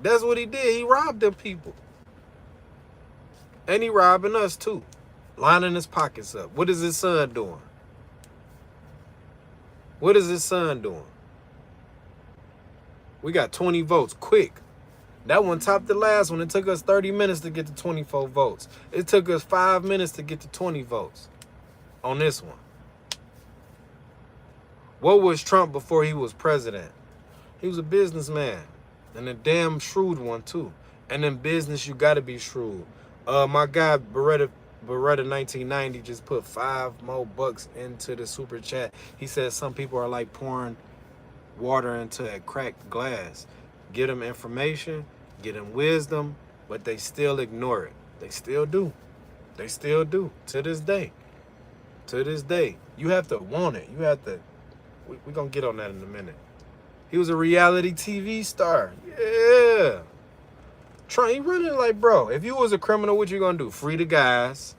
That's what he did. He robbed them people. And he robbing us too. Lining his pockets up. What is his son doing? We got 20 votes. Quick. That one topped the last one. It took us 30 minutes to get to 24 votes. It took us 5 minutes to get to 20 votes on this one. What was Trump before he was president? He was a businessman, and a damn shrewd one too. And in business, you gotta be shrewd. My guy Beretta 1990 just put $5 more into the super chat. He says some people are like pouring water into a cracked glass. Get them information, get them wisdom, but they still ignore it. They still do. They still do to this day. To this day, you have to want it. You have to. We're gonna get on that in a minute. He was a reality TV star. Yeah. He running like, bro, if you was a criminal, what you gonna do? Free the guys.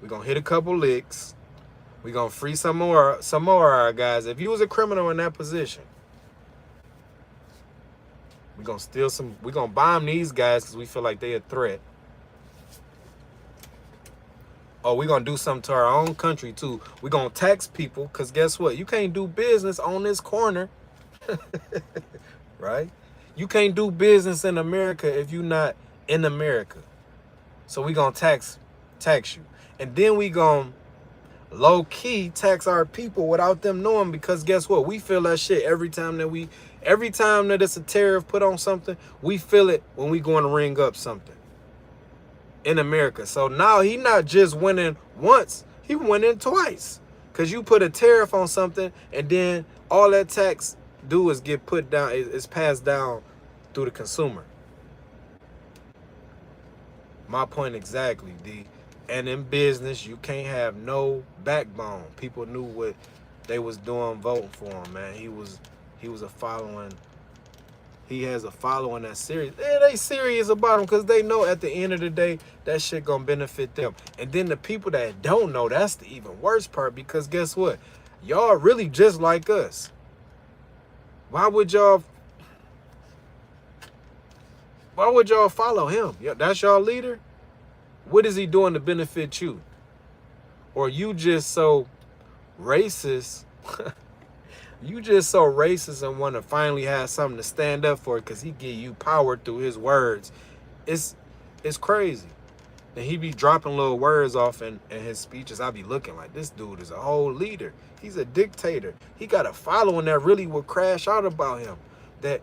We're gonna hit a couple licks. We're gonna free some more of our guys. If you was a criminal in that position, we're gonna steal some, we're gonna bomb these guys because we feel like they a threat. Oh, we're gonna do something to our own country too. We're gonna tax people, because guess what? You can't do business on this corner. Right? You can't do business in America if you're not in America. So we gonna tax you. And then we gonna low-key tax our people without them knowing, because guess what? We feel that shit every time that it's a tariff put on something, we feel it when we going to ring up something in America. So now he not just winning once, he winning twice. Because you put a tariff on something, and then all that tax do is get put down, is passed down through the consumer. My point exactly, D. And in business, you can't have no backbone. People knew what they was doing voting for him, man. He was a following. He has a following that's serious. Yeah, they serious about him because they know at the end of the day, that shit gonna benefit them. And then the people that don't know, that's the even worst part, because guess what? Y'all really just like us. Why would y'all follow him? That's y'all leader? What is he doing to benefit you? Or you just so racist? You just so racist and want to finally have something to stand up for because he give you power through his words. It's crazy. And he be dropping little words off in his speeches. I be looking like, this dude is a whole leader. He's a dictator. He got a following that really will crash out about him, that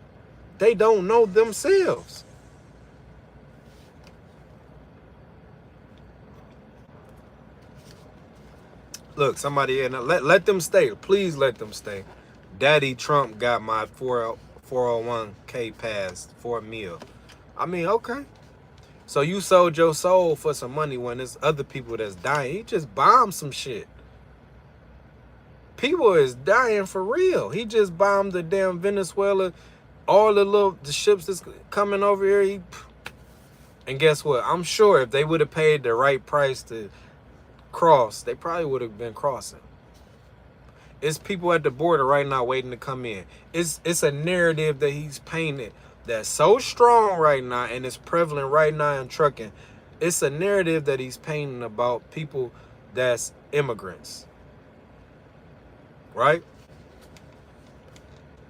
they don't know themselves. Look, somebody in, let them stay. Please let them stay. Daddy Trump got my 401k passed for a meal. I mean, okay. So you sold your soul for some money when there's other people that's dying. He just bombed some shit. People is dying for real. He just bombed the damn Venezuela, all the ships that's coming over here. And guess what? I'm sure if they would have paid the right price to cross, they probably would have been crossing. It's people at the border right now waiting to come in. It's a narrative that he's painted that's so strong right now, and it's prevalent right now in trucking. It's a narrative that he's painting about people that's immigrants, right?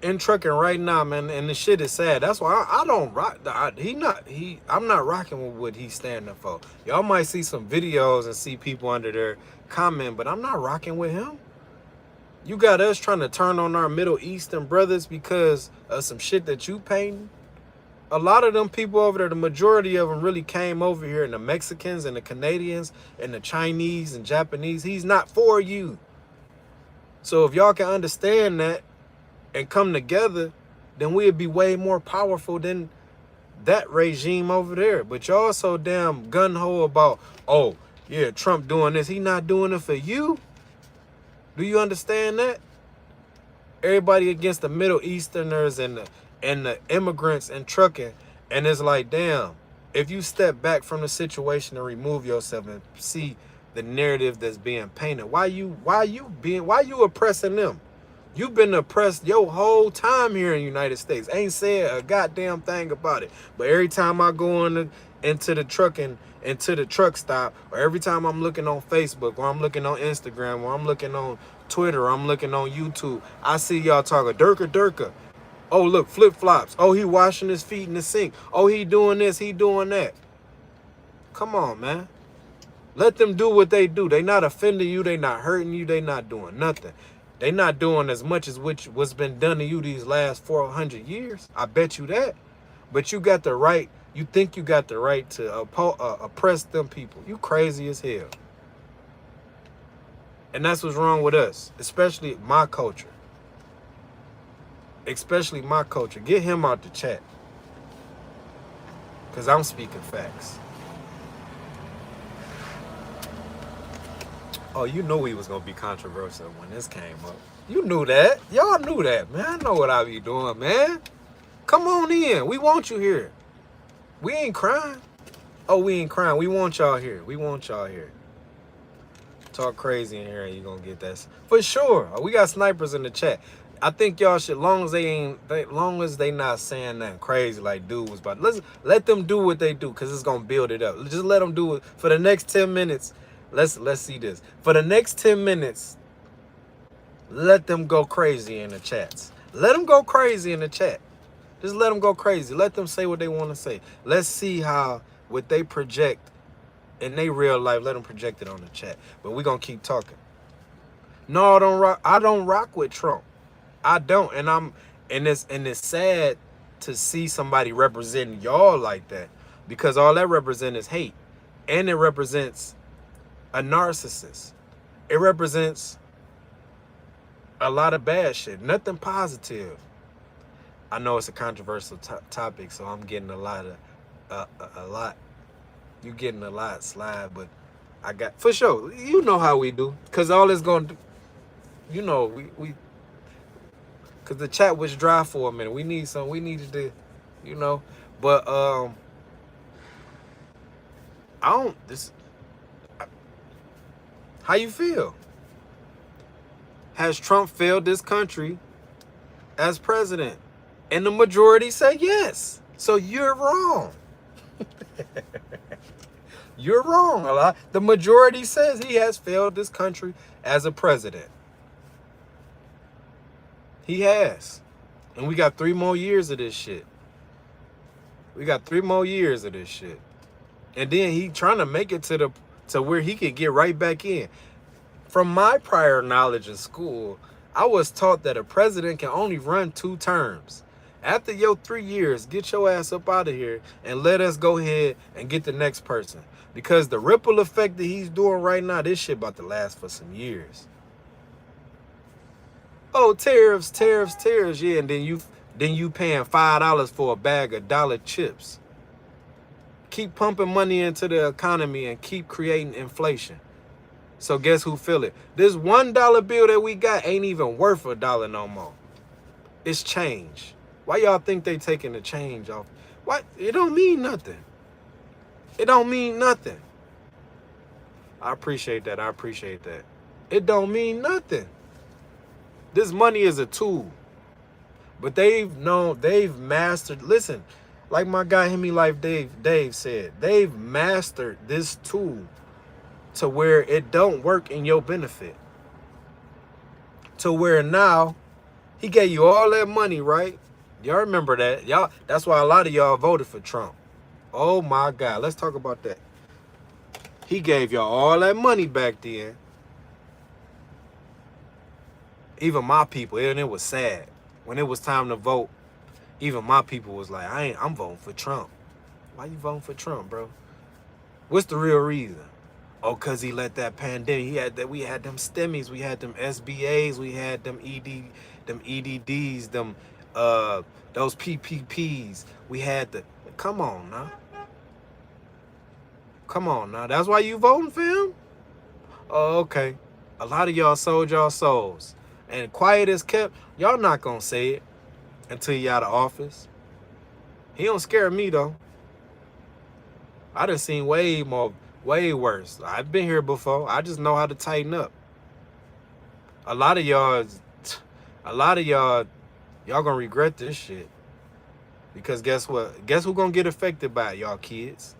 In trucking right now, man, and the shit is sad. That's why I don't rock. I'm not rocking with what he's standing for. Y'all might see some videos and see people under there comment, but I'm not rocking with him. You got us trying to turn on our Middle Eastern brothers because of some shit that you painting. A lot of them people over there, the majority of them really came over here, and the Mexicans and the Canadians and the Chinese and Japanese, he's not for you. So if y'all can understand that and come together, then we'd be way more powerful than that regime over there. But y'all so damn gun-ho about, oh, yeah, Trump doing this. He not doing it for you. Do you understand that? Everybody against the Middle Easterners and the immigrants and trucking. And it's like, damn, if you step back from the situation and remove yourself and see the narrative that's being painted, why you oppressing them? You've been oppressed your whole time here in the United States. Ain't said a goddamn thing about it. But every time I go into the truck stop, or every time I'm looking on Facebook, or I'm looking on Instagram, or I'm looking on Twitter, or I'm looking on YouTube, I see y'all talking Durka. Oh, look, flip-flops. Oh, he washing his feet in the sink. Oh, he doing this, he doing that. Come on, man. Let them do what they do. They not offending you. They not hurting you. They not doing nothing. They not doing as much as what's been done to you these last 400 years. I bet you that. But you got the right. You think you got the right to oppress them people. You crazy as hell. And that's what's wrong with us, especially my culture. Especially my culture. Get him out the chat. Because I'm speaking facts. Oh, you knew he was going to be controversial when this came up. You knew that. Y'all knew that, man. I know what I be doing, man. Come on in. We want you here. We ain't crying. Oh, we ain't crying. We want y'all here. We want y'all here. Talk crazy in here and you going to get that. For sure. We got snipers in the chat. I think y'all should, long as they not saying nothing crazy like dude was about. Let them do what they do, because it's going to build it up. Just let them do it for the next 10 minutes. Let's see this. For the next 10 minutes, let them go crazy in the chats. Let them go crazy in the chat. Just let them go crazy. Let them say what they want to say. Let's see how what they project in their real life, let them project it on the chat. But we're going to keep talking. No, I don't rock with Trump. I don't. And it's sad to see somebody representing y'all like that, because all that represents is hate. And it represents a narcissist. It represents a lot of bad shit. Nothing positive. I know it's a controversial topic, so I'm getting a lot. You getting a lot slide, but I got, for sure. You know how we do, because all it's going to, you know, we because the chat was dry for a minute. We needed to, you know, but how you feel? Has Trump failed this country as president? And the majority say yes. So you're wrong. You're wrong a lot. The majority says he has failed this country as a president. He has. And we got 3 more years of this shit. We got 3 more years of this shit. And then he trying to make it to where he could get right back in. From my prior knowledge in school, I was taught that a president can only run 2 terms. After your 3 years, get your ass up out of here and let us go ahead and get the next person. Because the ripple effect that he's doing right now, this shit about to last for some years. Oh, tariffs. Yeah, and then you paying $5 for a bag of dollar chips. Keep pumping money into the economy and keep creating inflation. So guess who feel it? This $1 bill that we got ain't even worth $1 no more. It's change. Why y'all think they taking the change off? What? It don't mean nothing. It don't mean nothing. I appreciate that. It don't mean nothing. This money is a tool. But they've mastered, listen, like my guy Hemi Life Dave said, they've mastered this tool to where it don't work in your benefit. To where now, he gave you all that money, right? Y'all remember that. Y'all, that's why a lot of y'all voted for Trump. Oh my God, let's talk about that. He gave y'all all that money back then. Even my people, and it was sad. When it was time to vote, even my people was like, I'm voting for Trump. Why you voting for Trump, bro? What's the real reason? Oh, cause he let that pandemic. We had them STEMIs, we had them SBAs, we had them EDDs, those PPPs. We had come on now. That's why you voting for him? Oh, okay. A lot of y'all sold y'all souls. And quiet as kept, y'all not gonna say it until you out of office. He don't scare me though. I done seen way worse. I've been here before. I just know how to tighten up. A lot of y'all gonna regret this shit. Because guess what? Guess who gonna get affected by it, y'all kids?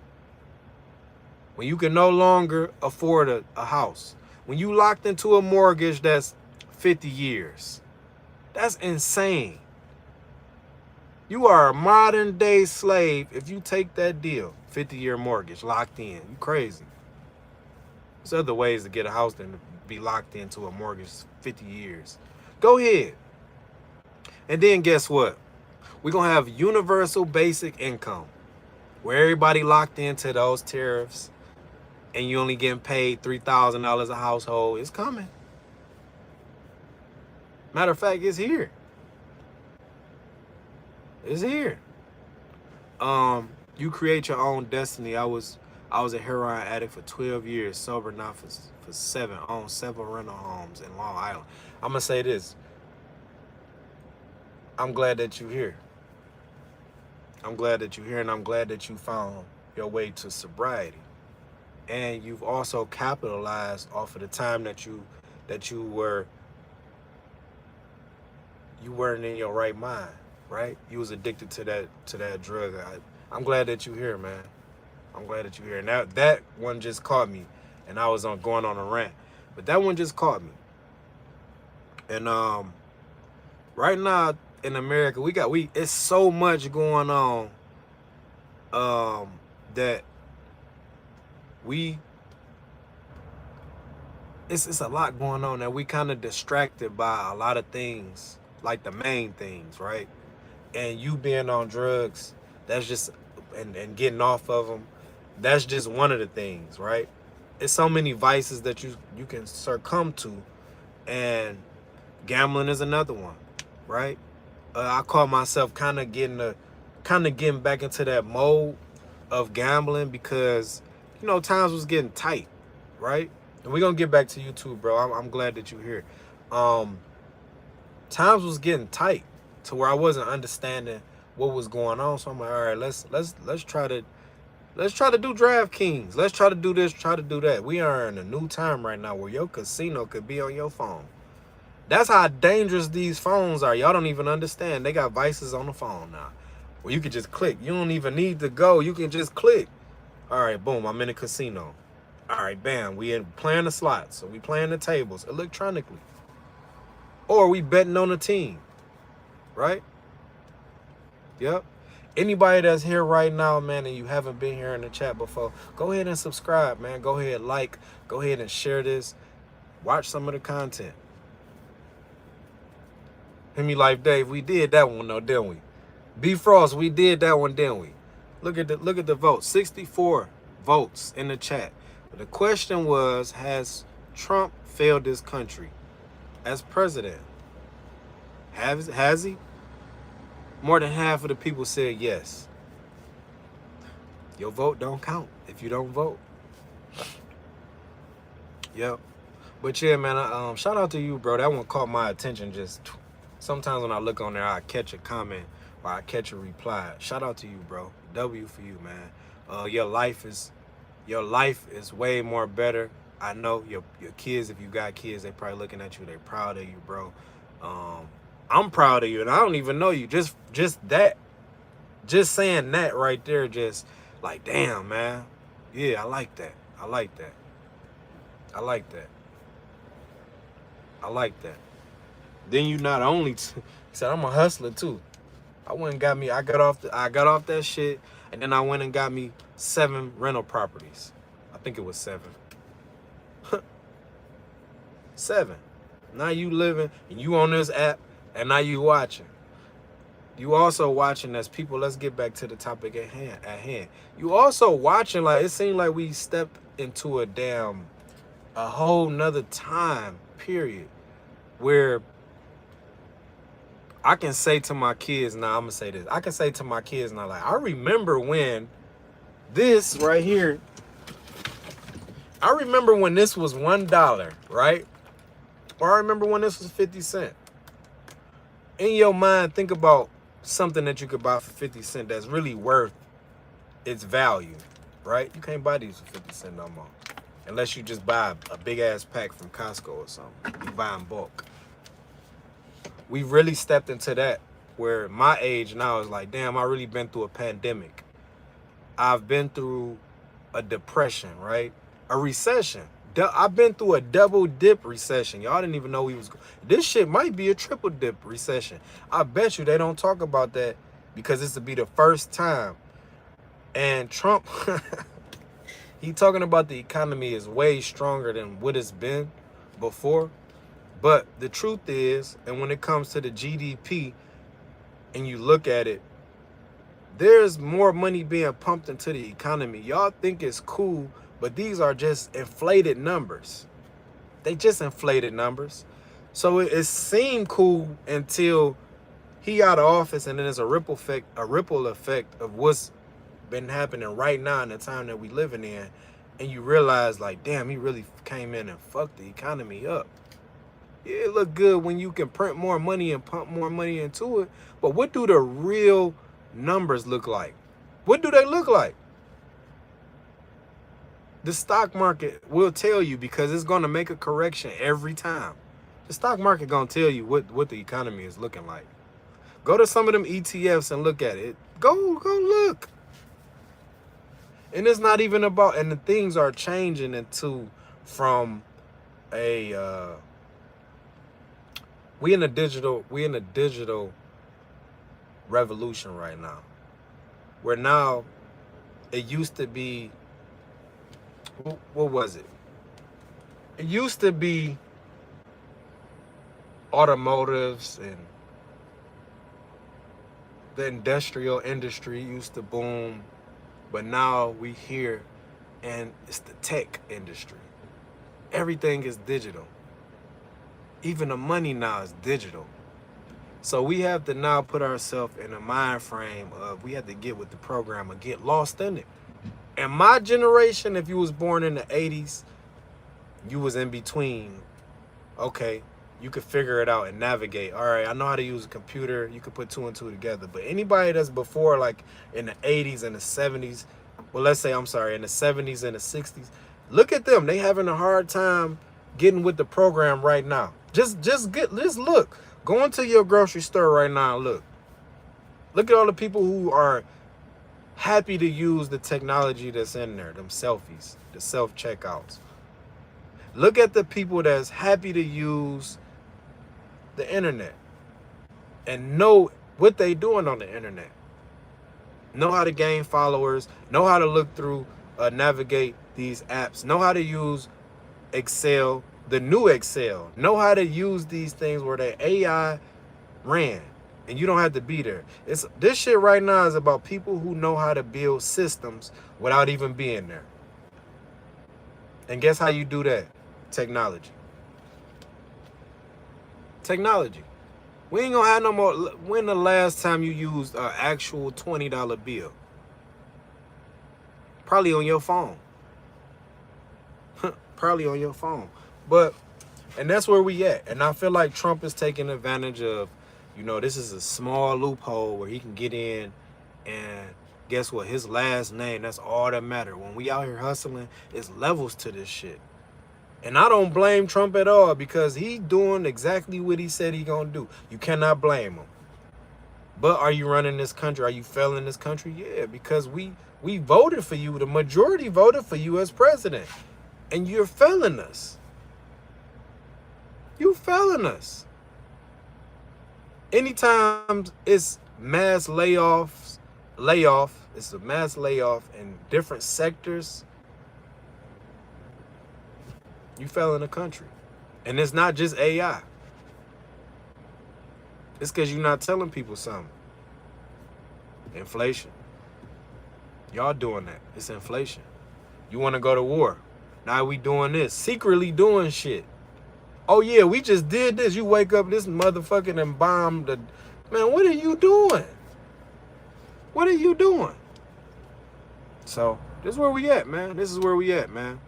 When you can no longer afford a house. When you locked into a mortgage that's 50 years. That's insane. You are a modern day slave if you take that deal. 50-year mortgage locked in. You crazy. There's other ways to get a house than to be locked into a mortgage 50 years. Go ahead. And then guess what? We're going to have universal basic income where everybody locked into those tariffs and you only getting paid $3,000 a household. It's coming. Matter of fact, it's here. It's here. You create your own destiny. I was a heroin addict for 12 years, sober now for 7, own 7 rental homes in Long Island. I'm gonna say this. I'm glad that you're here. I'm glad that you're here, and I'm glad that you found your way to sobriety. And you've also capitalized off of the time that you weren't in your right mind, right? You was addicted to that drug. I'm glad that you're here, man. I'm glad that you're here. Now that one just caught me, and I was going on a rant, but that one just caught me. And right now in America, it's so much going on that it's a lot going on that we kind of distracted by a lot of things, like the main things, right? And you being on drugs, that's just and getting off of them, that's just one of the things, right? It's so many vices that you can succumb to, and gambling is another one, right? I call myself kind of getting back into that mode of gambling because times was getting tight, right? And we're gonna get back to you too, bro. I'm glad that you're here. Times was getting tight to where I wasn't understanding what was going on. So I'm like, all right, let's try to do DraftKings. Let's try to do this, try to do that. We are in a new time right now where your casino could be on your phone. That's how dangerous these phones are. Y'all don't even understand. They got vices on the phone now where you can just click. You don't even need to go. You can just click. All right, boom, I'm in a casino. All right, bam, we playing the slots. So we playing the tables electronically. Or we betting on a team, right? Yep. Anybody that's here right now, man, and you haven't been here in the chat before, go ahead and subscribe, man. Go ahead, go ahead and share this. Watch some of the content. Hit me Life Dave, we did that one though, didn't we? B Frost, we did that one, didn't we? Look at the vote. 64 votes in the chat. But the question was, has Trump failed this country as president? Has he? More than half of the people said yes. Your vote don't count if you don't vote. Yep. But yeah, man, shout out to you, bro. That one caught my attention. Just sometimes when I look on there, I catch a comment or I catch a reply. Shout out to you, bro. W for you, man. Your life is way more better. I know your kids, if you got kids, they probably looking at you. They proud of you, bro. I'm proud of you, and I don't even know you. Just that, just saying that right there, just like, damn, man. Yeah, I like that. I like that. I like that. I like that. Then you not only said I'm a hustler too. I got off that shit, and then I went and got me 7 rental properties. I think it was 7. 7. Now you living and you on this app, and now you watching. You also watching as people. Let's get back to the topic at hand. You also watching, like, it seemed like we stepped into a whole nother time period where I can say to my kids now, I'm gonna say this. I can say to my kids now, like, I remember when this right here, I remember when this was $1, right? Or I remember when this was 50 cents. In your mind, think about something that you could buy for 50 cents that's really worth its value, right? You can't buy these for 50 cents no more. Unless you just buy a big ass pack from Costco or something. You buy in bulk. We've really stepped into that where my age now is like, damn, I really been through a pandemic. I've been through a depression, right? A recession. I've been through a double dip recession. Y'all didn't even know this shit might be a triple dip recession. I bet you they don't talk about that because this would be the first time. And Trump, He talking about the economy is way stronger than what it's been before. But the truth is, and when it comes to the GDP and you look at it, there's more money being pumped into the economy. Y'all think it's cool, but these are just inflated numbers. They just inflated numbers. So it seemed cool until he out of office, and then there's a ripple effect of what's been happening right now in the time that we living in, and you realize like, damn, he really came in and fucked the economy up. Yeah, it look good when you can print more money and pump more money into it, but what do the real numbers look like? What do they look like? The stock market will tell you, because it's going to make a correction every time. The stock market going to tell you what the economy is looking like. Go to some of them ETFs and look at it. Go look. And it's not even about, and the things are changing into from a we in a digital revolution right now. Where now it used to be, what was it? It used to be automotives, and the industrial industry used to boom, but now we here and it's the tech industry. Everything is digital. Even the money now is digital. So we have to now put ourselves in a mind frame of, we have to get with the program and get lost in it. And my generation, if you was born in the 80s, you was in between. Okay, you could figure it out and navigate. All right, I know how to use a computer. You could put two and two together. But anybody that's before, like in the 80s and the 70s, well, let's say, I'm sorry, in the 70s and the 60s, look at them. They having a hard time getting with the program right now. Just look. Go into your grocery store right now and look. Look at all the people who are happy to use the technology that's in there, them selfies, the self-checkouts. Look at the people that's happy to use the internet and know what they doing on the internet. Know how to gain followers, know how to look through, navigate these apps, know how to use Excel, the new Excel, know how to use these things where the AI ran and you don't have to be there. This shit right now is about people who know how to build systems without even being there. And guess how you do that? Technology. Technology. We ain't gonna have no more. When the last time you used an actual $20 bill? Probably on your phone. Probably on your phone. But, and that's where we at. And I feel like Trump is taking advantage of, you know, this is a small loophole where he can get in, and guess what? His last name, that's all that matters. When we out here hustling, it's levels to this shit. And I don't blame Trump at all, because he doing exactly what he said he gonna do. You cannot blame him. But are you running this country? Are you failing this country? Yeah, because we voted for you. The majority voted for you as president. And you're failing us. You failing us. Anytime it's mass layoff, it's a mass layoff in different sectors, you failing the country. And it's not just AI. It's because you're not telling people something. Inflation. Y'all doing that. It's inflation. You want to go to war. Now we doing this. Secretly doing shit. Oh yeah, we just did this. You wake up, this motherfucking and bomb the... Man, what are you doing? What are you doing? So, this is where we at, man. This is where we at, man.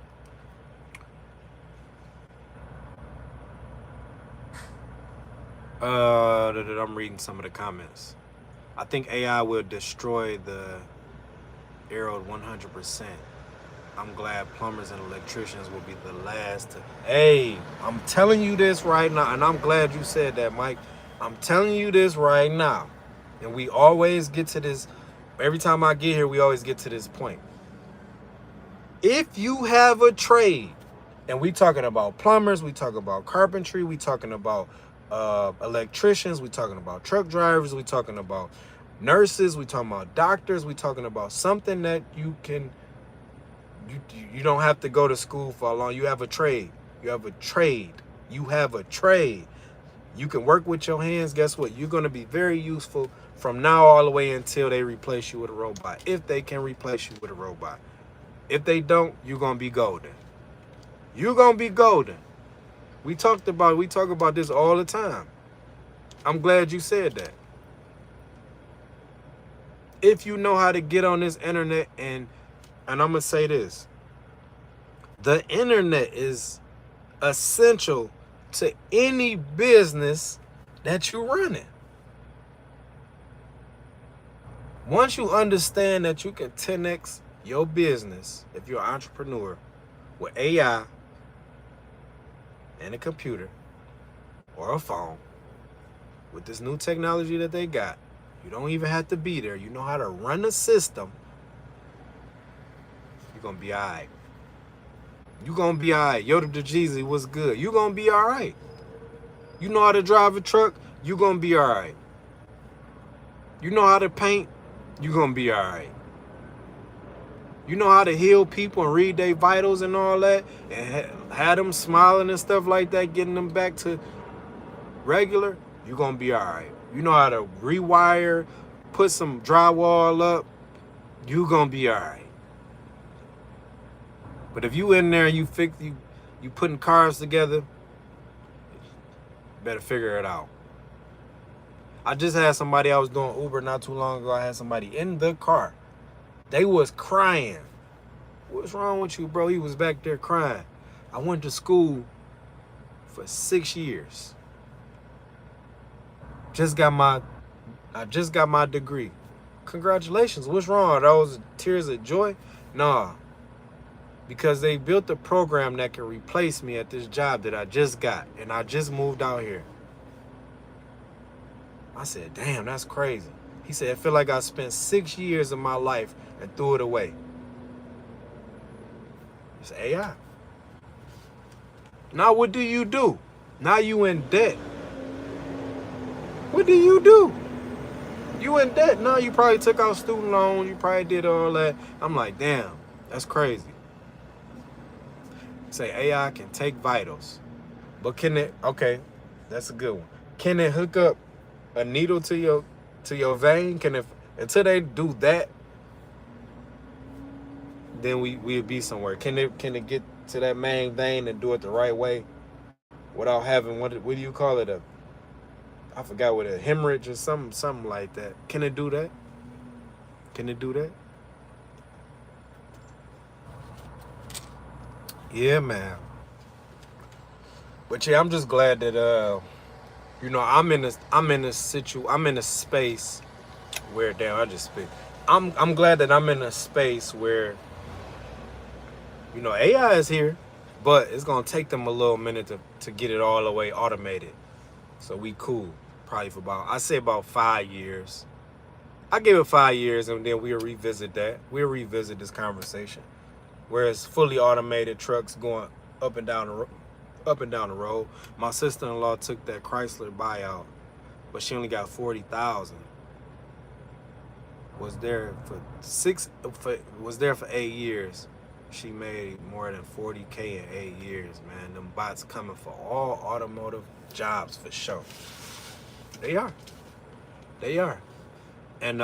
I'm reading some of the comments. I think AI will destroy the arrow 100%. I'm glad plumbers and electricians will be the last to... Hey, I'm telling you this right now, and I'm glad you said that, Mike. I'm telling you this right now. And we always get to this... Every time I get here, we always get to this point. If you have a trade, and we talking about plumbers, we talking about carpentry, we talking about electricians, we talking about truck drivers, we talking about nurses, we talking about doctors, we talking about something that you can You don't have to go to school for long. You have a trade. You have a trade. You have a trade. You can work with your hands. Guess what? You're going to be very useful from now all the way until they replace you with a robot. If they can replace you with a robot. If they don't, you're going to be golden. You're going to be golden. We talk about this all the time. I'm glad you said that. If you know how to get on this internet, and I'm going to say this. The internet is essential to any business that you're running. Once you understand that you can 10x your business, if you're an entrepreneur, with AI and a computer or a phone, with this new technology that they got, you don't even have to be there. You know how to run the system. You're going to be all right. You're going to be all right. Yoda the Jeezy, what's good? You're going to be all right. You know how to drive a truck? You're going to be all right. You know how to paint? You're going to be all right. You know how to heal people and read their vitals and all that? And have them smiling and stuff like that, getting them back to regular? You're going to be all right. You know how to rewire, put some drywall up? You're going to be all right. But if you in there and you putting cars together, better figure it out. I just had somebody, I was doing Uber not too long ago. I had somebody in the car. They was crying. What's wrong with you, bro? He was back there crying. I went to school for 6 years. I just got my degree. Congratulations. What's wrong? Are those tears of joy? Nah. Because they built a program that can replace me at this job that I just got. And I just moved out here. I said, damn, that's crazy. He said, I feel like I spent 6 years of my life and threw it away. It's AI. Now what do you do? Now you in debt. What do? You in debt. Now you probably took out student loans. You probably did all that. I'm like, damn, that's crazy. Say AI can take vitals. But can it, okay, that's a good one. Can it hook up a needle to your vein? Can it, until they do that, then we'll be somewhere. Can it get to that main vein and do it the right way without having, what do you call it, I forgot what, a hemorrhage or something like that. Can it do that? Can it do that? Yeah, man. But yeah, I'm just glad that I'm in a space where, damn, I just spit. I'm glad that I'm in a space where, AI is here, but it's gonna take them a little minute to get it all the way automated. So we cool, probably for about 5 years. I give it 5 years, and then we'll revisit that. We'll revisit this conversation, where it's fully automated trucks going up and down the road. My sister-in-law took that Chrysler buyout, but she only got 40,000. Was there for 8 years. She made more than 40K in 8 years, man. Them bots coming for all automotive jobs for sure. They are. And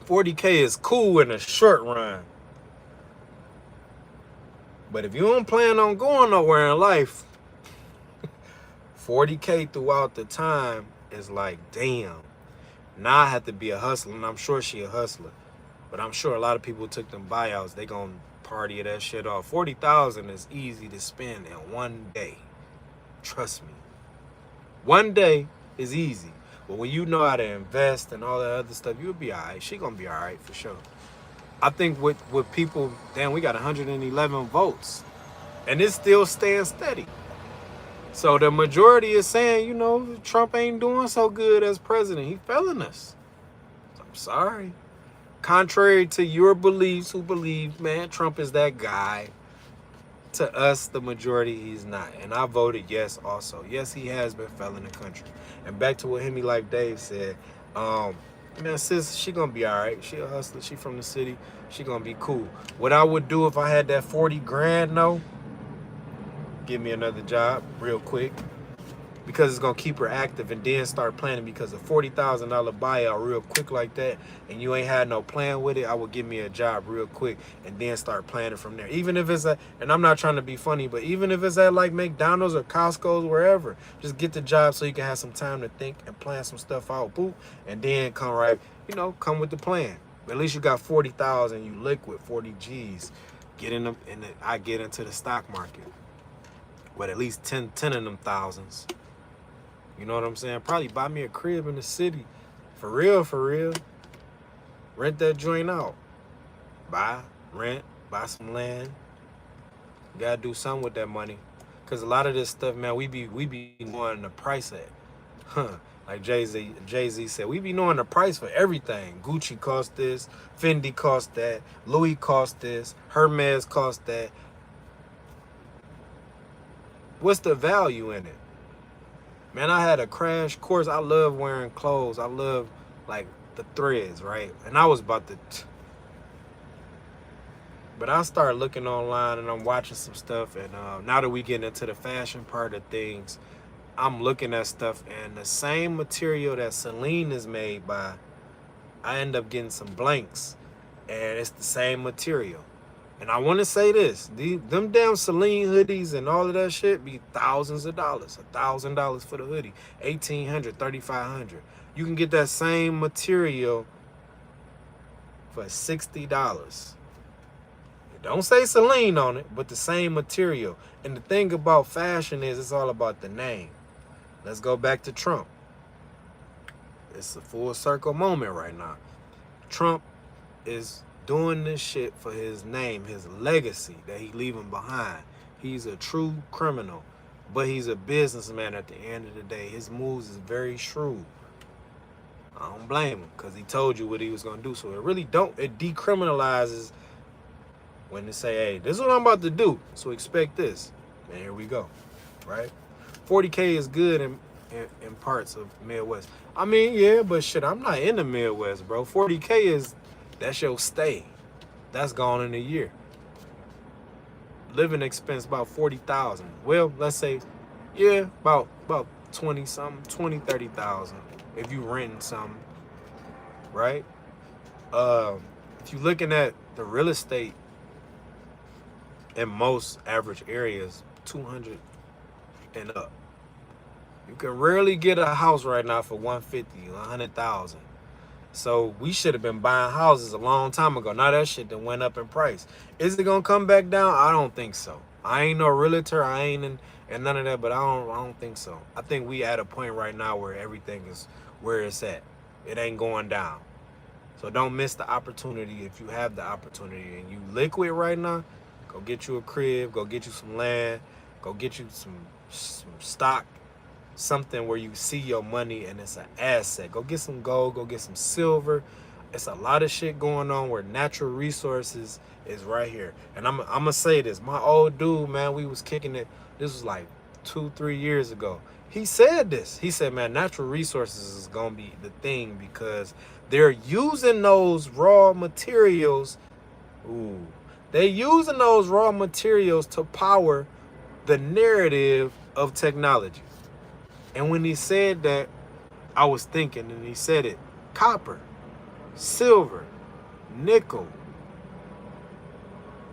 40K is cool in the short run. But if you don't plan on going nowhere in life, 40K throughout the time is like, damn. Now I have to be a hustler, and I'm sure she a hustler. But I'm sure a lot of people took them buyouts. They gonna party that shit off. 40,000 is easy to spend in one day. Trust me. One day is easy. But when you know how to invest and all that other stuff, you'll be all right. She gonna be all right for sure. I think with people, damn, we got 111 votes. And it's still staying steady. So the majority is saying, Trump ain't doing so good as president. He failing us. I'm sorry. Contrary to your beliefs, who believe, man, Trump is that guy. To us, the majority, he's not. And I voted yes also. Yes, he has been failing the country. And back to what Hemi Life Dave said, Man, sis, she gonna be all right. She a hustler. She from the city. She gonna be cool. What I would do if I had that 40 grand, no, give me another job real quick because it's gonna keep her active, and then start planning, because a $40,000 buyout real quick like that, and you ain't had no plan with it, I would give me a job real quick and then start planning from there. Even if it's at, and I'm not trying to be funny, but even if it's at like McDonald's or Costco's, wherever, just get the job so you can have some time to think and plan some stuff out, boop, and then come right, come with the plan. At least you got 40,000, you liquid 40 G's. Get in them, and I get into the stock market with at least 10 of them thousands. You know what I'm saying? Probably buy me a crib in the city. For real, for real. Rent that joint out. Rent, buy some land. You gotta do something with that money. Cause a lot of this stuff, man, we be knowing the price at. Like Jay-Z said, we be knowing the price for everything. Gucci cost this, Fendi cost that, Louis cost this, Hermes cost that. What's the value in it? Man, I had a crash course. I love wearing clothes. I love, like, the threads, right? And I was about to... But I started looking online, and I'm watching some stuff. And now that we get into the fashion part of things, I'm looking at stuff. And the same material that Celine is made by, I end up getting some blanks. And it's the same material. And I want to say this, them damn Celine hoodies and all of that shit be thousands of dollars. $1,000 for the hoodie, $1,800, $3,500. You can get that same material for $60. Don't say Celine on it, but the same material. And the thing about fashion is it's all about the name. Let's go back to Trump. It's a full circle moment right now. Trump is doing this shit for his name, his legacy that he leaving behind. He's a true criminal, but he's a businessman at the end of the day. His moves is very shrewd. I don't blame him, because he told you what he was going to do. So it decriminalizes when they say, hey, this is what I'm about to do, so expect this. And here we go, right? 40K is good in parts of Midwest. I mean, yeah, but shit, I'm not in the Midwest, bro. 40K that's your stay. That's gone in a year. Living expense about 40,000. Well, let's say, yeah, about 20 something, 20, 30,000 if you renting something, right? If you're looking at the real estate in most average areas, 200 and up. You can rarely get a house right now for 150, 100,000. So we should have been buying houses a long time ago. Now that shit done went up in price. Is it gonna come back down? I don't think so. I ain't no realtor. I ain't in none of that, but I don't think so. I think we at a point right now where everything is where it's at. It ain't going down. So don't miss the opportunity if you have the opportunity and you liquid right now. Go get you a crib. Go get you some land. Go get you some stock. Something where you see your money and it's an asset. Go get some gold, go get some silver. It's a lot of shit going on where natural resources is right here. And I'm gonna say this, my old dude, man, we was kicking it. This was like 2-3 years ago. He said this. He said, man, natural resources is gonna be the thing because they're using those raw materials. They're using those raw materials to power the narrative of technology. And when he said that, I was thinking, and he said it, copper, silver, nickel,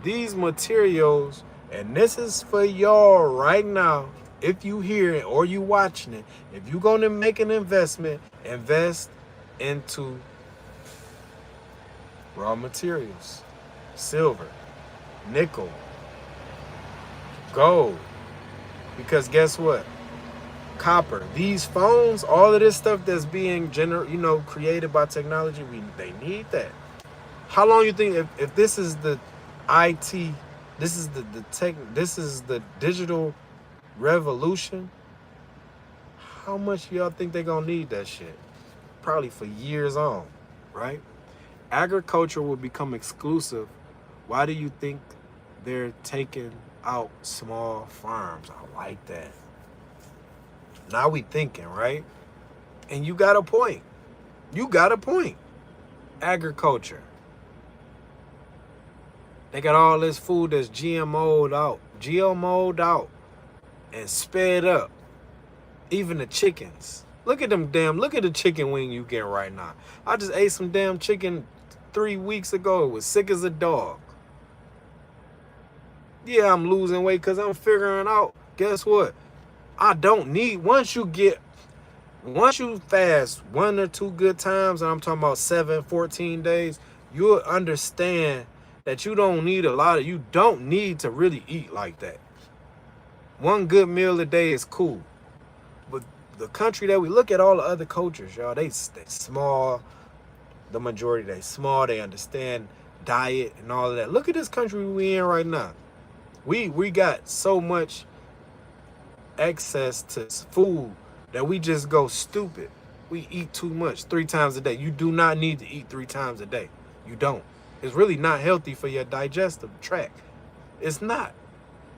these materials, and this is for y'all right now, if you hear it or you watching it, if you're going to make an investment, invest into raw materials, silver, nickel, gold, because guess what? Copper, these phones, all of this stuff that's being created by technology, they need that. How long you think if this is the IT, this is the tech, this is the digital revolution, how much y'all think they're gonna need that shit? Probably for years on, right? Agriculture will become exclusive. Why do you think they're taking out small farms? I like that. Now we thinking, right? And you got a point. You got a point. Agriculture. They got all this food that's GMO'd out, and sped up. Even the chickens. Look at the chicken wing you get right now. I just ate some damn chicken 3 weeks ago. It was sick as a dog. Yeah, I'm losing weight because I'm figuring out, guess what? I don't need, once you fast 1 or 2 good times, and I'm talking about 7, 14 days, you'll understand that you don't need to really eat like that. 1 good meal a day is cool. But the country that we look at, all the other cultures, y'all, they small. The majority, they small. They understand diet and all of that. Look at this country we in right now. We got so much access to food that we just go stupid. We eat too much 3 times a day. You do not need to eat 3 times a day. You don't. It's really not healthy for your digestive tract. It's not.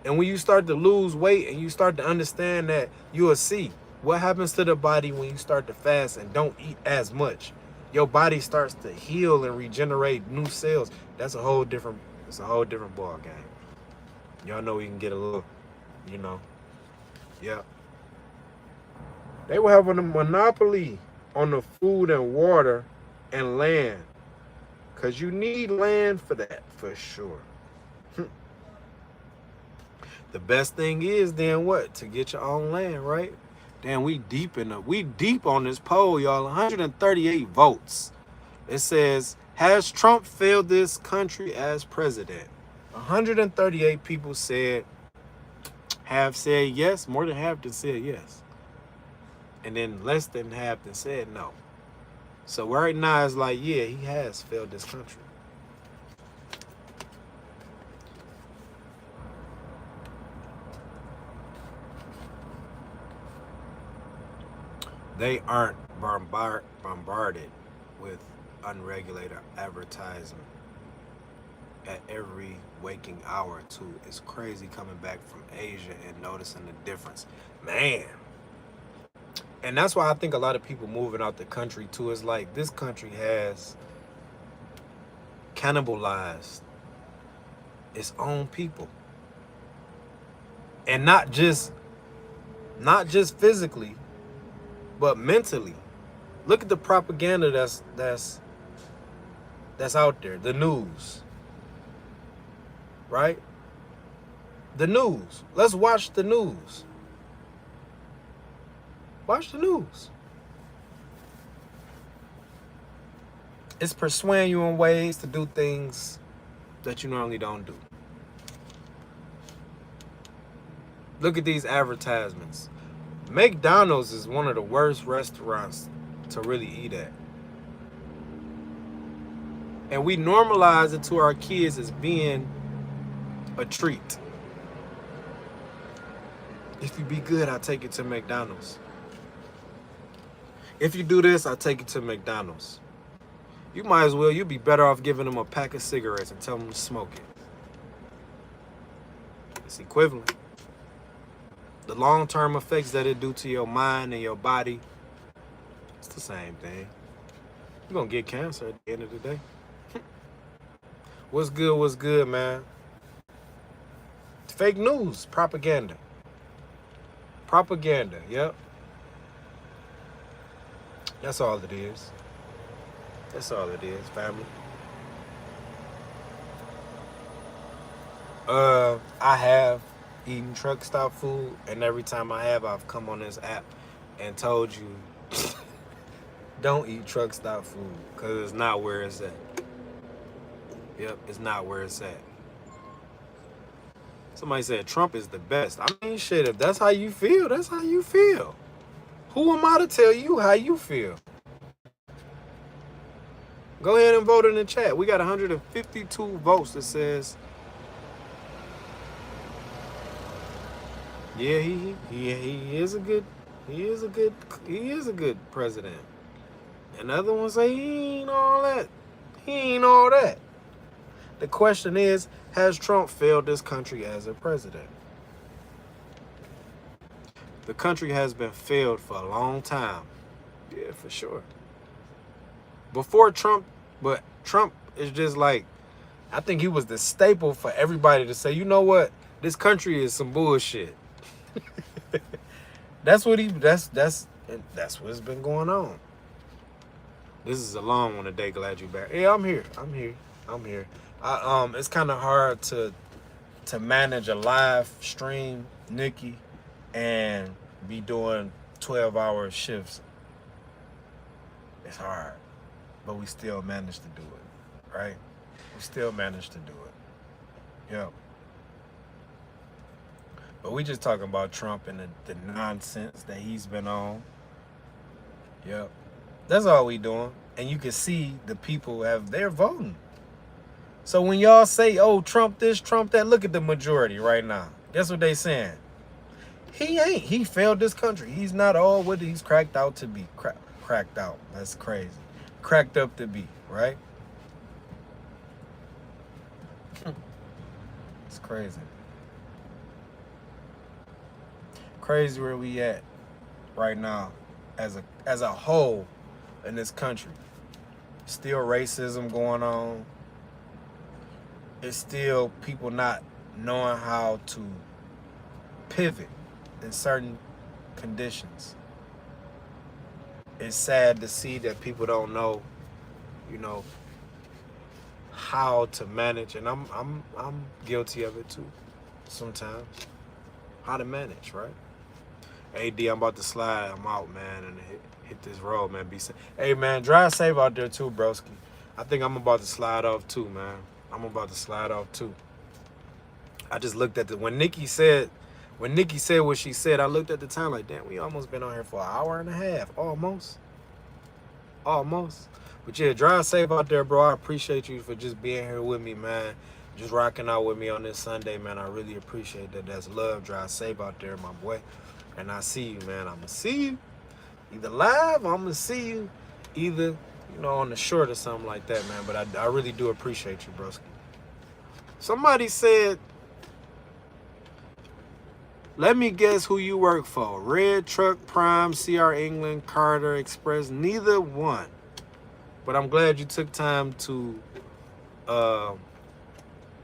And when you start to lose weight and you start to understand that, you will see what happens to the body when you start to fast and don't eat as much. Your body starts to heal and regenerate new cells. It's a whole different ball game. Y'all know we can get a little, yeah. They will have a monopoly on the food and water and land. Because you need land for that, for sure. The best thing is then what? To get your own land, right? Damn, we deep on this poll, y'all. 138 votes. It says, has Trump failed this country as president? 138 people have said yes. More than half that said yes. And then less than half that said no. So right now it's like, yeah, he has failed this country. They aren't bombarded with unregulated advertising at every waking hour or two. It's crazy coming back from Asia and noticing the difference. Man. And that's why I think a lot of people moving out the country too is like, this country has cannibalized its own people. And not just physically, but mentally. Look at the propaganda that's out there. The news. Right? The news. Let's watch the news. Watch the news. It's persuading you in ways to do things that you normally don't do. Look at these advertisements. McDonald's is one of the worst restaurants to really eat at. And we normalize it to our kids as being a treat. If you be good, I'll take you to McDonald's. If you do this, I'll take you to McDonald's. You might as well, you'd be better off giving them a pack of cigarettes and tell them to smoke it. It's equivalent. The long-term effects that it do to your mind and your body, it's the same thing. You're going to get cancer at the end of the day. What's good, man? Fake news, propaganda. Propaganda, yep. That's all it is. That's all it is, family. I have eaten truck stop food, and every time I have, I've come on this app and told you, don't eat truck stop food, because it's not where it's at. Yep, it's not where it's at. Somebody said Trump is the best. I mean, shit, if that's how you feel, that's how you feel. Who am I to tell you how you feel? Go ahead and vote in the chat. We got 152 votes that says, yeah, he is a good president. And other ones say he ain't all that. He ain't all that. The question is, has Trump failed this country as a president? The country has been failed for a long time. Yeah, for sure. before Trump, but Trump is just like, I think he was the staple for everybody to say, you know what, this country is some bullshit. That's what's been going on. This is a long one today. Glad you back. Yeah, I'm here. It's kind of hard to manage a live stream, Nikki, and be doing 12-hour shifts. It's hard, but we still managed to do it, right? We still managed to do it. Yep. But we just talking about Trump and the nonsense that he's been on. Yep. That's all we doing. And you can see the people they're voting. So when y'all say, oh, Trump this, Trump that, look at the majority right now. Guess what they saying? He ain't. He failed this country. He's not all what he's cracked out to be. Cracked out. That's crazy. Cracked up to be, right? It's crazy. Crazy where we at right now as a whole in this country. Still racism going on. It's still people not knowing how to pivot in certain conditions. It's sad to see that people don't know, how to manage, and I'm guilty of it too sometimes. How to manage, right? AD, I'm about to slide. I'm out, man, and hit this road, man. Be safe. Hey, man, drive safe out there too, broski. I think I'm about to slide off too, man. I just looked at when Nikki said what she said, I looked at the time like, damn, we almost been on here for an hour and a half. Almost. But yeah, drive safe out there, bro. I appreciate you for just being here with me, man. Just rocking out with me on this Sunday, man. I really appreciate that. That's love. Drive safe out there, my boy. And I see you, man. I'm going to see you either live or I'm going to see you either, on the short or something like that, man. But I really do appreciate you, broski. Somebody said, let me guess who you work for. Red Truck, Prime, CR England, Carter, Express. Neither one. But I'm glad you took time to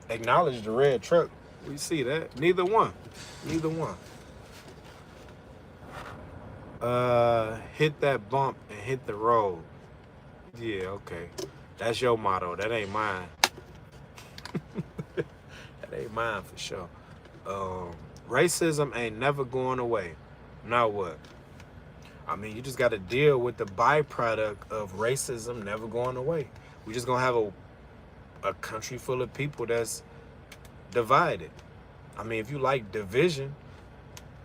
acknowledge the Red Truck. We see that. Neither one. Hit that bump and hit the road. Yeah, okay. That's your motto. That ain't mine. That ain't mine for sure. Racism ain't never going away. Now what? I mean, you just got to deal with the byproduct of racism never going away. We just going to have a country full of people that's divided. I mean, if you like division,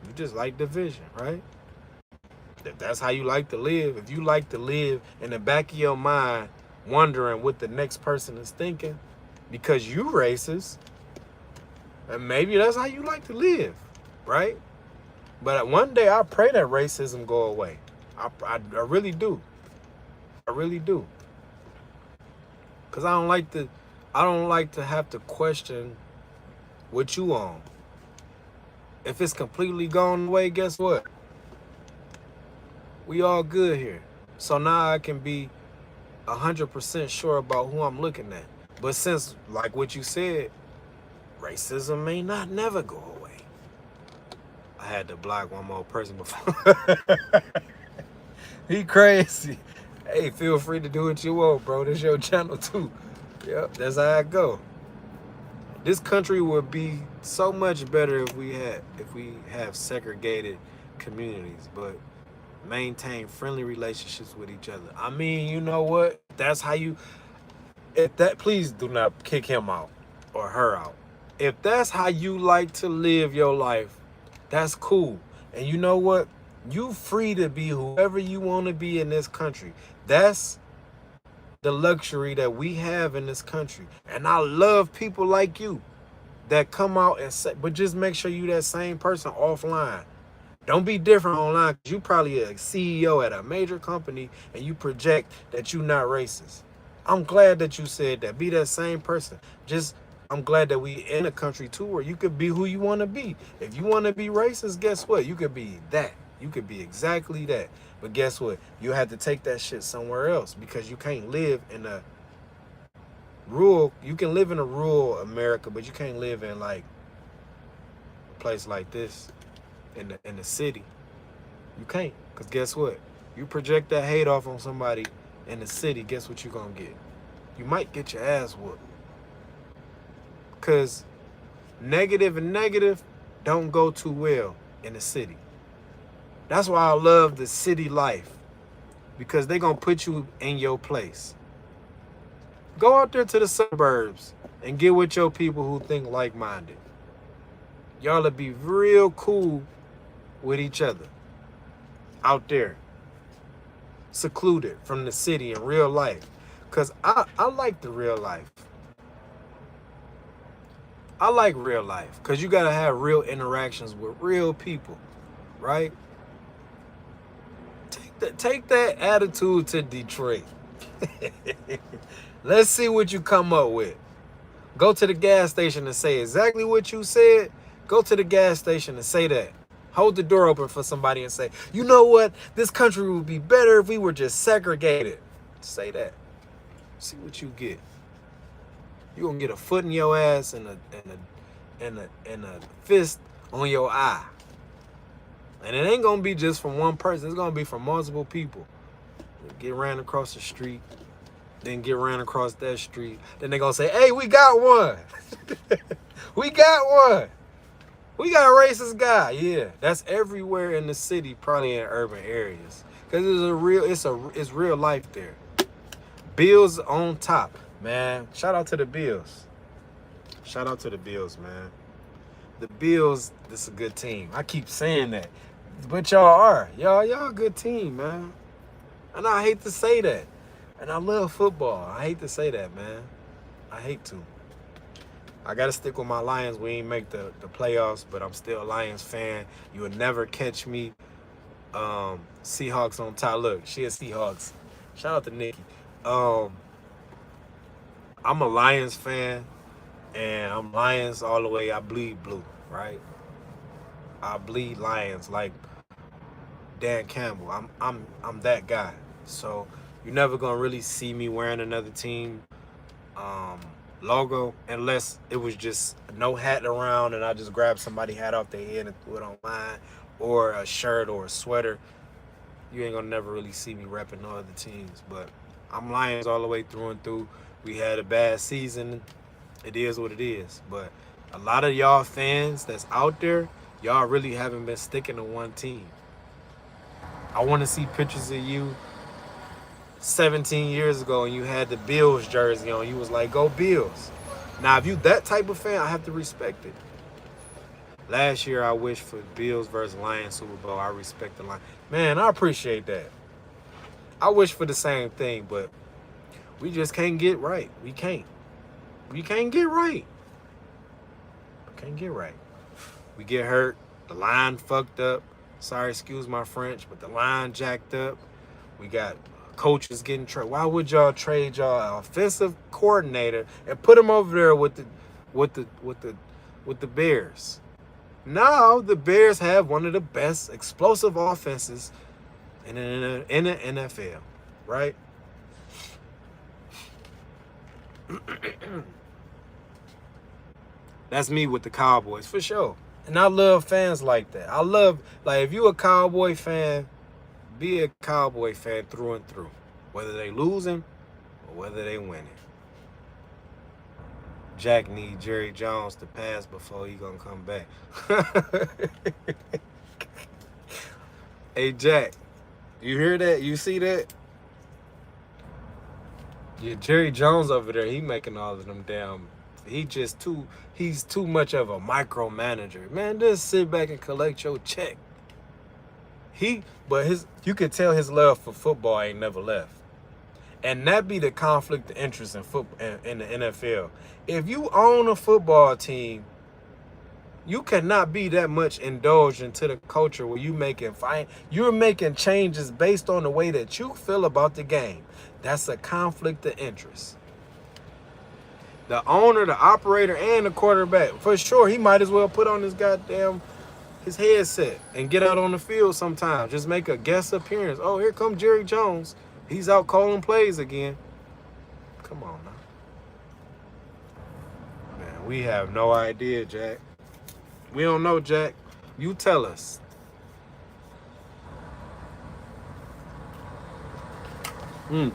you just like division, right? If that's how you like to live, if you like to live in the back of your mind wondering what the next person is thinking because you racist, and maybe that's how you like to live, right? But one day I pray that racism go away. I really do. I really do. Cause I don't like to have to question what you on. If it's completely gone away, guess what? We all good here. So now I can be 100% sure about who I'm looking at. But since, like what you said, racism may not never go away. I had to block one more person before. He crazy. Hey, feel free to do what you want, bro. This your channel too. Yep, that's how I go. This country would be so much better if we have segregated communities, but maintain friendly relationships with each other. I mean, you know what? That's how you. Please do not kick him out or her out. If that's how you like to live your life, that's cool. And you know what? You free to be whoever you want to be in this country. That's the luxury that we have in this country. And I love people like you that come out and say, but just make sure you that same person offline. Don't be different online, because you probably a CEO at a major company and you project that you're not racist. I'm glad that you said that. Be that same person. I'm glad that we in a country too where you could be who you want to be. If you want to be racist, guess what? You could be that. You could be exactly that. But guess what? You had to take that shit somewhere else because you can't live in a rural. You can live in a rural America, but you can't live in like a place like this in the city. You can't. Because guess what? You project that hate off on somebody in the city, guess what you're going to get? You might get your ass whooped. Because negative and negative don't go too well in the city. That's why I love the city life. Because they're going to put you in your place. Go out there to the suburbs and get with your people who think like-minded. Y'all will be real cool with each other. Out there. Secluded from the city in real life. Because I like the real life. I like real life. Because you got to have real interactions with real people. Right? Take that attitude to Detroit. Let's see what you come up with. Go to the gas station and say exactly what you said. Go to the gas station and say that. Hold the door open for somebody and say, you know what? This country would be better if we were just segregated. Say that. See what you get. You're going to get a foot in your ass and a fist on your eye. And it ain't going to be just from one person. It's going to be from multiple people. Get ran across the street. Then get ran across that street. Then they're going to say, hey, we got one. We got one. We got a racist guy. Yeah, that's everywhere in the city, probably in urban areas. Because it's real life there. Bills on top, man. Shout out to the Bills. Shout out to the Bills, man. The Bills, this is a good team. I keep saying that. But y'all are. Y'all a good team, man. And I hate to say that. And I love football. I hate to say that, man. I hate to. I got to stick with my Lions. We ain't make the playoffs, but I'm still a Lions fan. You will never catch me. Seahawks on top. Look, she is Seahawks. Shout out to Nikki. I'm a Lions fan, and I'm Lions all the way. I bleed blue, right? I bleed Lions like Dan Campbell. I'm that guy. So you're never gonna really see me wearing another team logo unless it was just no hat around and I just grabbed somebody's hat off their head and threw it on mine, or a shirt or a sweater. You ain't gonna never really see me repping no other teams. But I'm Lions all the way through and through. We had a bad season. It is what it is. But a lot of y'all fans that's out there, y'all really haven't been sticking to one team. I want to see pictures of you 17 years ago and you had the Bills jersey on. You was like, go Bills. Now, if you that type of fan, I have to respect it. Last year, I wished for Bills versus Lions Super Bowl. I respect the Lions. Man, I appreciate that. I wish for the same thing, but we just can't get right. We can't. We can't get right. We can't get right. We get hurt. The line fucked up. Sorry, excuse my French, but the line jacked up. We got coaches getting traded. Why would y'all trade y'all offensive coordinator and put him over there with the Bears? Now the Bears have one of the best explosive offenses in the NFL, right? That's me with the Cowboys, for sure. And I love fans like that. I love, like, if you a Cowboy fan, be a Cowboy fan through and through. Whether they losing or whether they winning. Jack need Jerry Jones to pass before he gonna come back. Hey, Jack, you hear that? You see that? Yeah, Jerry Jones over there, he making all of them damn. He's too much of a micromanager. Man, just sit back and collect your check. You could tell his love for football ain't never left. And that be the conflict of interest in football in the NFL. If you own a football team, you cannot be that much indulged into the culture where you're making changes based on the way that you feel about the game. That's a conflict of interest. The owner, the operator, and the quarterback, for sure, he might as well put on his goddamn his headset and get out on the field sometimes. Just make a guest appearance. Oh, here comes Jerry Jones. He's out calling plays again. Come on now. Man, we have no idea, Jack. We don't know, Jack. You tell us. Hmm.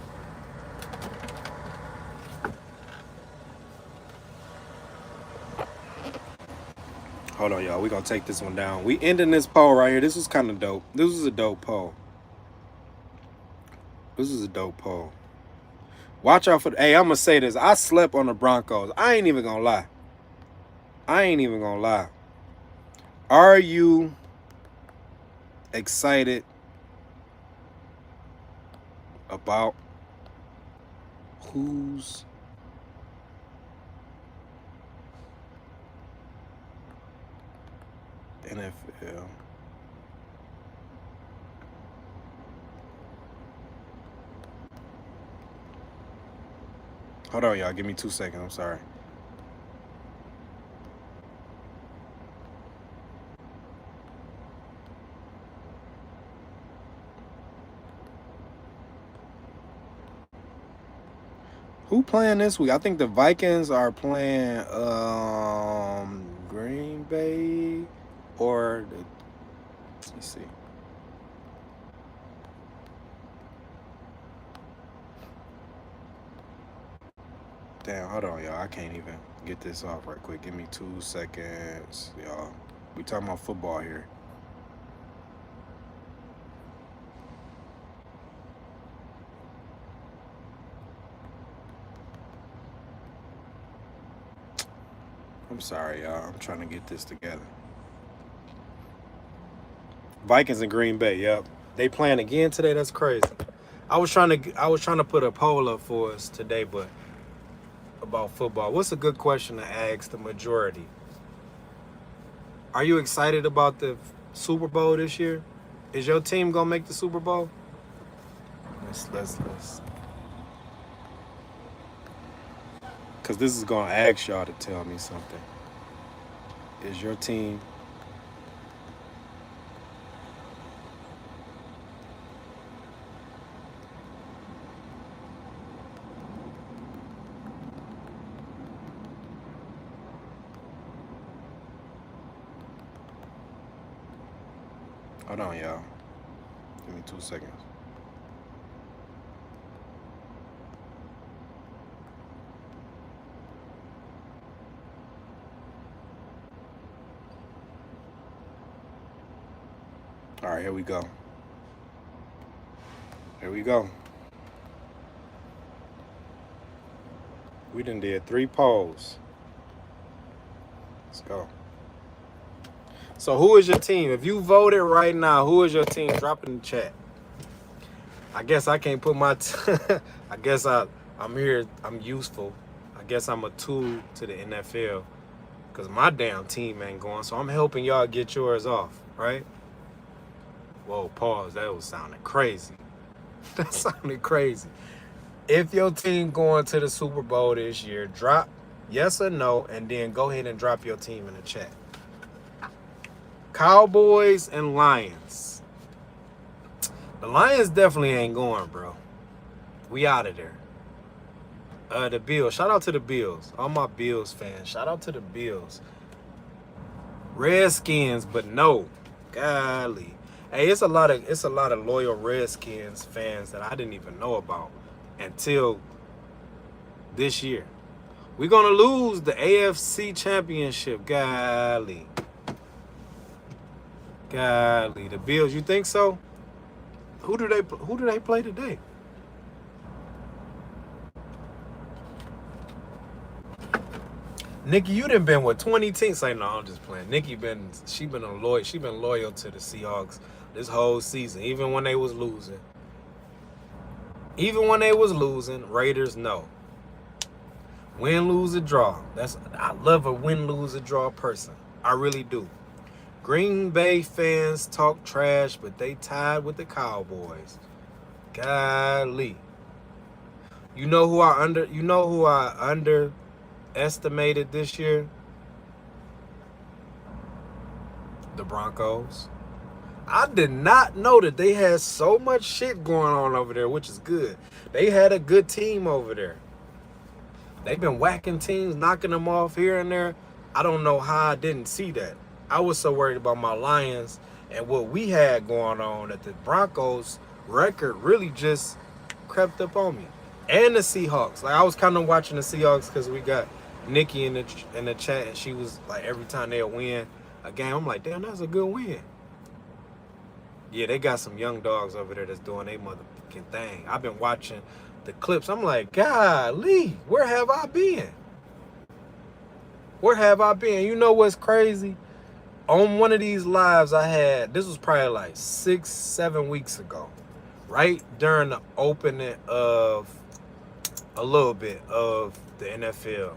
Hold on, y'all. We gonna take this one down. We ending this poll right here. This was kind of dope. This was a dope poll. This is a dope poll. Watch out for. Hey, I'm gonna say this. I slept on the Broncos. I ain't even gonna lie. I ain't even gonna lie. Are you excited about who's NFL? Hold on, y'all. Give me 2 seconds. I'm sorry. Who playing this week? I think the Vikings are playing Green Bay or the, let's see. Damn, hold on, y'all. I can't even get this off right quick. Give me 2 seconds, y'all. We talking about football here. I'm sorry, y'all. I'm trying to get this together. Vikings and Green Bay. Yep, they playing again today. That's crazy. I was trying to put a poll up for us today, but about football. What's a good question to ask the majority? Are you excited about the Super Bowl this year? Is your team gonna make the Super Bowl? Let's. Cause this is gonna ask y'all to tell me something. Is your team? Hold on, y'all. Give me 2 seconds. All right, here we go. Here we go. We done did 3 polls. Let's go. So who is your team? If you voted right now, who is your team? Drop it in the chat. I guess I can't put my I guess I'm here. I'm useful. I guess I'm a tool to the NFL because my damn team ain't going. So I'm helping y'all get yours off, right? Whoa, pause. That was sounding crazy. That sounded crazy. If your team going to the Super Bowl this year, drop yes or no, and then go ahead and drop your team in the chat. Cowboys and Lions. The Lions definitely ain't going, bro. We out of there. The Bills. Shout out to the Bills. All my Bills fans. Shout out to the Bills. Redskins, but no. Golly. Hey, it's a lot of loyal Redskins fans that I didn't even know about until this year. We're gonna lose the AFC Championship. Golly. Golly. The Bills, you think so? Who do they play today? Nikki, you done been with 20 teams. Say no, I'm just playing. Nikki she been loyal to the Seahawks this whole season, even when they was losing. Even when they was losing, Raiders no. Win, lose, or draw. I love a win, lose, or draw person. I really do. Green Bay fans talk trash, but they tied with the Cowboys. Golly. You know who I underestimated this year? The Broncos. I did not know that they had so much shit going on over there, which is good. They had a good team over there. They've been whacking teams, knocking them off here and there. I don't know how I didn't see that. I was so worried about my Lions and what we had going on that the Broncos record really just crept up on me. And the Seahawks. Like, I was kind of watching the Seahawks because we got Nikki in the chat, and she was like, every time they'll win a game, I'm like, damn, that's a good win. Yeah, they got some young dogs over there that's doing their motherfucking thing. I've been watching the clips. I'm like, golly, where have I been? Where have I been? You know what's crazy? On one of these lives I had, this was probably like 6-7 weeks ago, right during the opening of a little bit of the NFL.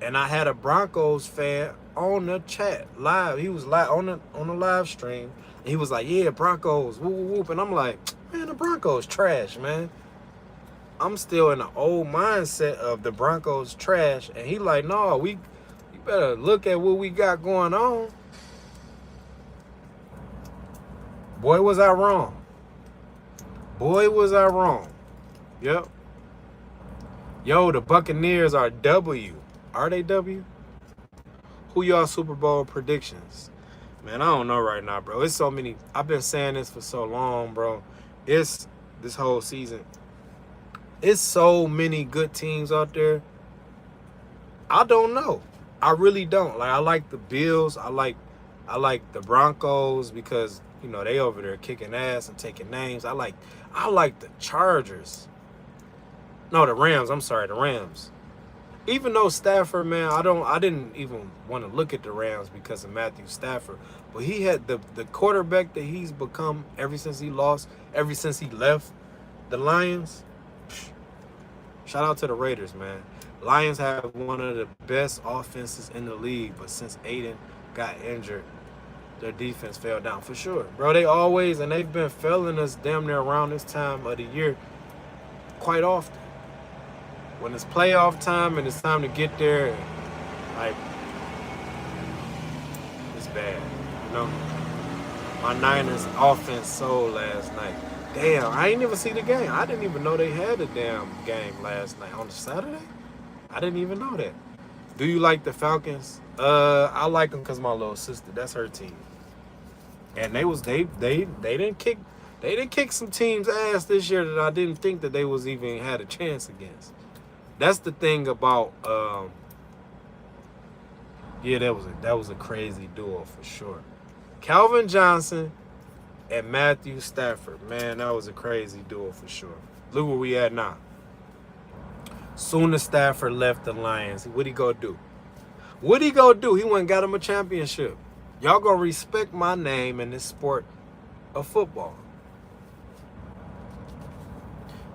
And I had a Broncos fan on the chat live. He was live on the live stream. And he was like, yeah, Broncos, whoop, whoop, whoop. And I'm like, man, the Broncos trash, man. I'm still in the old mindset of the Broncos trash. And he like, no, you better look at what we got going on. Boy, was I wrong. Boy, was I wrong. Yep. Yo, the Buccaneers are W. Are they W? Who y'all Super Bowl predictions? Man, I don't know right now, bro. It's so many. I've been saying this for so long, bro. It's this whole season. It's so many good teams out there. I don't know. I really don't. Like, I like the Bills. I like the Broncos because, you know, they over there kicking ass and taking names. I like the Chargers. No, the Rams. I'm sorry, the Rams. Even though Stafford, man, I didn't even want to look at the Rams because of Matthew Stafford. But he had the quarterback that he's become ever since he left the Lions. Shout out to the Raiders, man. Lions have one of the best offenses in the league, but since Aiden got injured, their defense fell down for sure. Bro, they've been failing us damn near around this time of the year quite often. When it's playoff time and it's time to get there, like, it's bad, you know? My Niners offense sold last night. Damn, I ain't even see the game. I didn't even know they had a damn game last night. On Saturday? I didn't even know that. Do you like the Falcons? I like them because my little sister, that's her team. And they didn't kick some teams' ass this year that I didn't think that they was even had a chance against. That's the thing about yeah, that was a crazy duo for sure. Calvin Johnson and Matthew Stafford, man, that was a crazy duo for sure. Look where we at now. Soon as Stafford left the Lions, what'd he go do? What'd he go do? He went and got him a championship. Y'all gonna respect my name in this sport of football.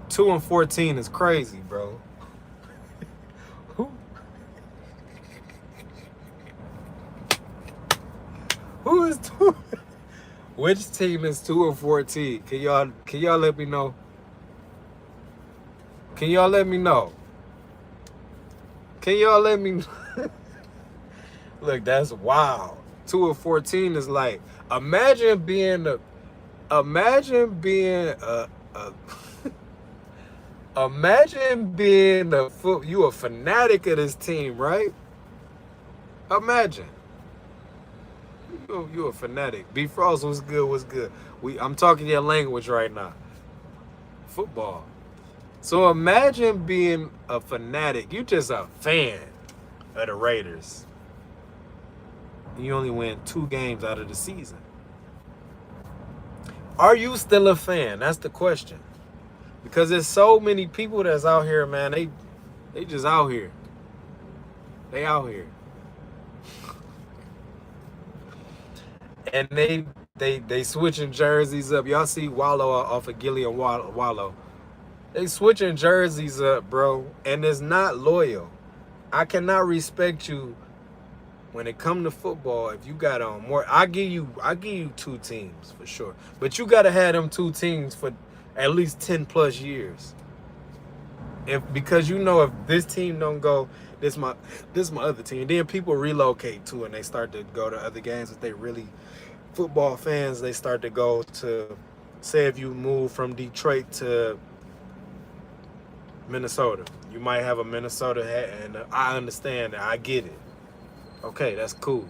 2-14 is crazy, bro. Who is 2? Which team is 2-14? Can y'all let me know? Can y'all let me know? Can y'all let me know? Look, that's wild. 2-14 is like, imagine being a you a fanatic of this team, right? Imagine. You a fanatic. B Frost, what's good? I'm talking your language right now. Football. So imagine being a fanatic. You just a fan of the Raiders. You only win 2 games out of the season. Are you still a fan? That's the question. Because there's so many people that's out here, man. They just out here. They out here. And they switching jerseys up. Y'all see Wallow off of Gillian Wallow. They switching jerseys up, bro. And it's not loyal. I cannot respect you when it come to football. If you got on more, I give you 2 teams for sure. But you gotta have them 2 teams for at least 10 plus years. Because you know if this team don't go, this my other team. Then people relocate too and they start to go to other games if they really football fans, they start to go to, say if you move from Detroit to Minnesota, you might have a Minnesota hat, and I understand that. I get it. Okay, that's cool.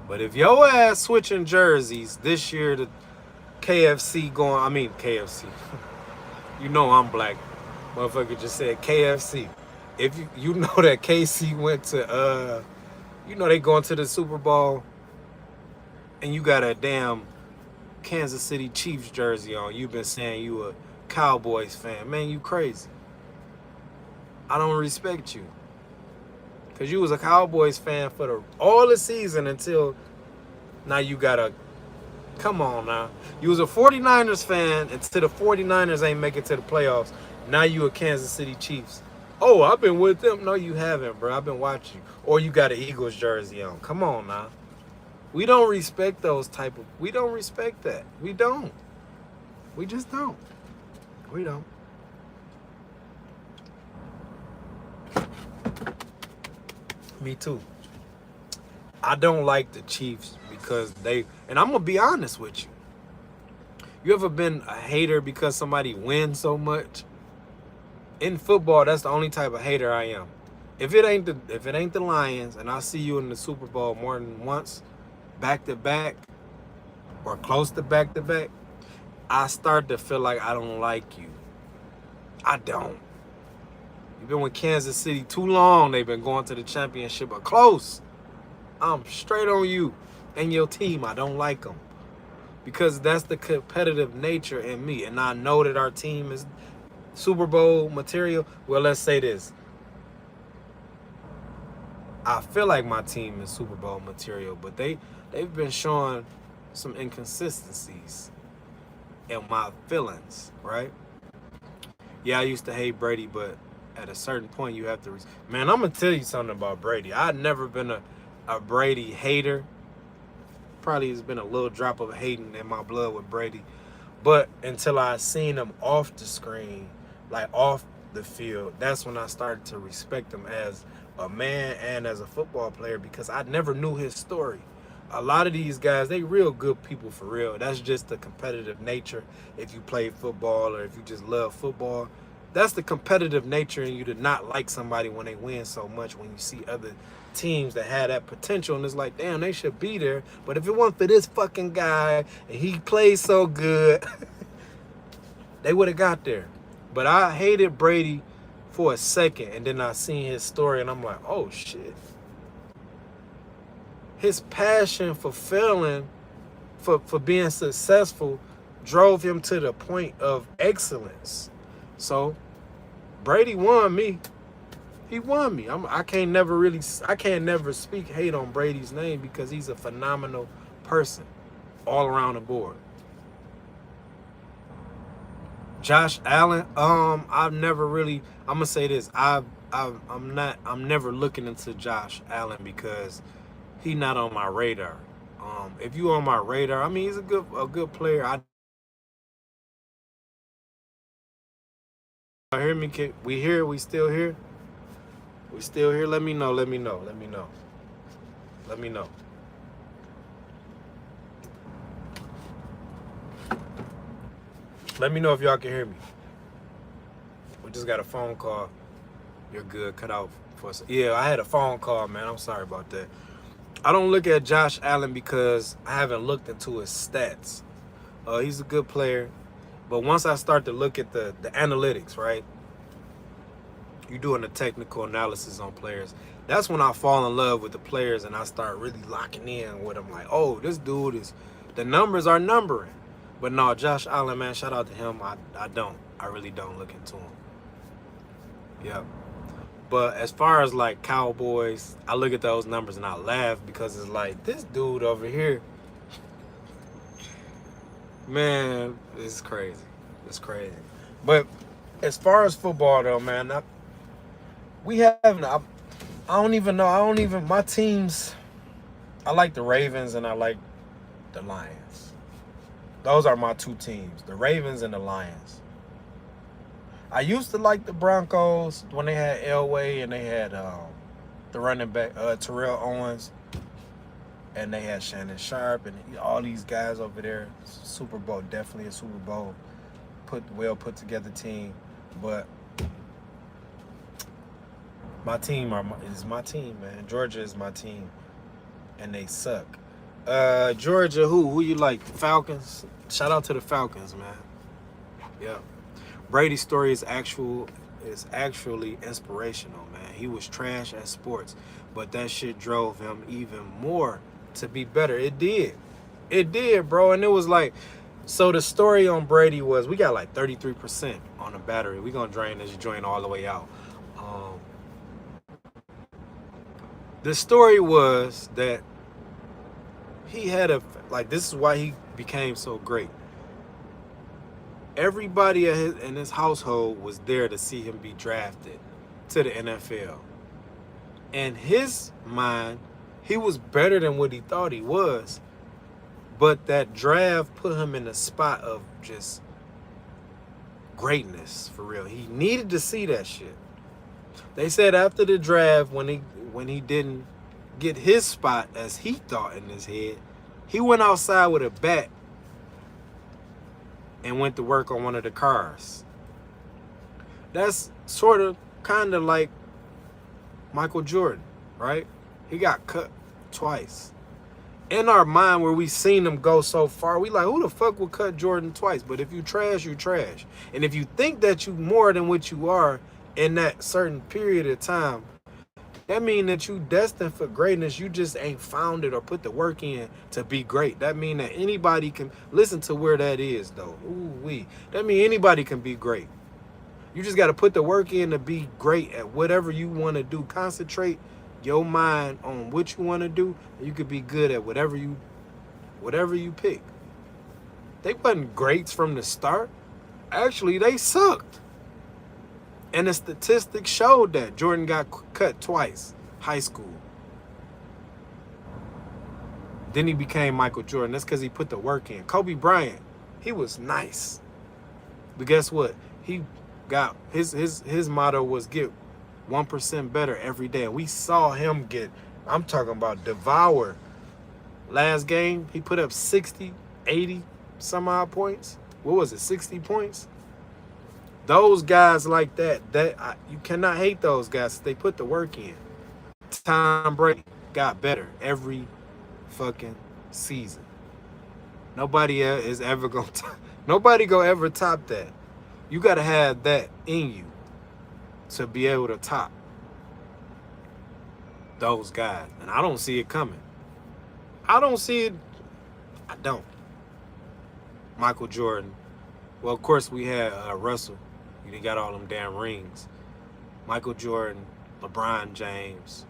But if your ass switching jerseys this year to KFC, you know I'm black. Motherfucker just said KFC. If you know that KC went to they going to the Super Bowl, and you got a damn Kansas City Chiefs jersey on, you've been saying you a Cowboys fan. Man, you crazy. I don't respect you. Because you was a Cowboys fan for all the season until now you got a... Come on now. You was a 49ers fan until the 49ers ain't make it to the playoffs. Now you a Kansas City Chiefs. Oh, I've been with them. No, you haven't, bro. I've been watching you. Or you got an Eagles jersey on. Come on now. We don't respect those type of... We don't respect that. We don't. We just don't. We don't. Me too. I don't like the Chiefs because they... And I'm going to be honest with you. You ever been a hater because somebody wins so much? In football, that's the only type of hater I am. If it ain't the Lions and I see you in the Super Bowl more than once, back to back, or close to back to back, I start to feel like I don't like you. I don't. You've been with Kansas City too long. They've been going to the championship, but close. I'm straight on you and your team. I don't like them because that's the competitive nature in me. And I know that our team is Super Bowl material. Well, let's say this. I feel like my team is Super Bowl material, but they've been showing some inconsistencies in my feelings, right? Yeah, I used to hate Brady, but at a certain point you have to... Man, I'm going to tell you something about Brady. I've never been a Brady hater. Probably has been a little drop of hating in my blood with Brady. But until I seen him off the screen, like off the field, that's when I started to respect him as a man and as a football player because I never knew his story. A lot of these guys, they real good people for real. That's just the competitive nature. If you play football or if you just love football, that's the competitive nature in you to not like somebody when they win so much, when you see other teams that had that potential and it's like, damn, they should be there. But if it wasn't for this fucking guy and he plays so good, they would have got there. But I hated Brady for a second, and then I seen his story and I'm like, oh shit. His passion for failing, for being successful, drove him to the point of excellence. So Brady won me. He won me. I can't never speak hate on Brady's name because he's a phenomenal person all around the board. Josh Allen, I'm gonna say this. I'm never looking into Josh Allen because he's not on my radar. If you on my radar, I mean, he's a good player. Hear me? We here? We still here? We still here? Let me know. Let me know. Let me know. Let me know. Let me know if y'all can hear me. We just got a phone call. You're good. Cut out for us. Yeah, I had a phone call, man. I'm sorry about that. I don't look at Josh Allen because I haven't looked into his stats. He's a good player. But once I start to look at the analytics, right? You're doing the technical analysis on players. That's when I fall in love with the players and I start really locking in with them. Like, oh, this dude is... The numbers are numbering. But no, Josh Allen, man, shout out to him. I really don't look into him. Yep. But as far as like Cowboys, I look at those numbers and I laugh because it's like, this dude over here, man, it's crazy. It's crazy. But as far as football though, man, I don't even know. My teams, I like the Ravens and I like the Lions. Those are my two teams, the Ravens and the Lions. I used to like the Broncos when they had Elway and they had the running back, Terrell Owens. And they had Shannon Sharp and all these guys over there. Super Bowl, definitely a Super Bowl well put together team. But my team is my team, man. Georgia is my team, and they suck. Georgia, who you like? Falcons. Shout out to the Falcons, man. Yeah. Brady's story is actually inspirational, man. He was trash at sports, but that shit drove him even more to be better. It did, bro. And it was like, so the story on Brady was, we got like 33% on the battery. We gonna drain this joint all the way out. The story was that he had this is why he became so great. Everybody in his household was there to see him be drafted to the NFL. In his mind, he was better than what he thought he was. But that draft put him in a spot of just greatness, for real. He needed to see that shit. They said after the draft, when he didn't get his spot as he thought in his head, he went outside with a bat and went to work on one of the cars. That's sort of kind of like Michael Jordan, right? He got cut twice. In our mind, where we seen him go so far, we like, who the fuck would cut Jordan twice? But if you trash, you trash. And if you think that you more than what you are in that certain period of time, that mean that you destined for greatness. You just ain't found it or put the work in to be great. That mean that anybody can listen to where that is, though. Ooh-wee. That mean anybody can be great. You just got to put the work in to be great at whatever you want to do. Concentrate your mind on what you want to do, and you could be good at whatever you pick. They wasn't greats from the start. Actually, they sucked. And the statistics showed that Jordan got cut twice, high school. Then he became Michael Jordan. That's because he put the work in. Kobe Bryant, he was nice. But guess what? He got his motto was get 1% better every day. And we saw him get, I'm talking about devour. Last game, he put up 60, 80 some odd points. What was it, 60 points? Those guys like that, you cannot hate those guys. They put the work in. Tom Brady got better every fucking season. Nobody is ever gonna ever top that. You gotta have that in you to be able to top those guys. And I don't see it coming. I don't see it. I don't. Michael Jordan. Well, of course we had Russell. He got all them damn rings. Michael Jordan, LeBron James.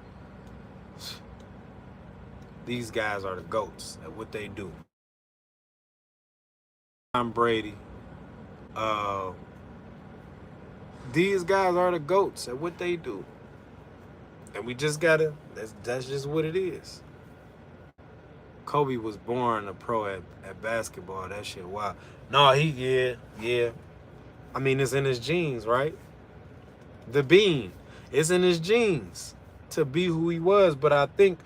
These guys are the GOATs at what they do. Tom Brady. These guys are the GOATs at what they do. And we just gotta, that's just what it is. Kobe was born a pro at basketball. That shit wild. No, yeah. I mean, it's in his genes, right? The being. It's in his genes to be who he was. But I think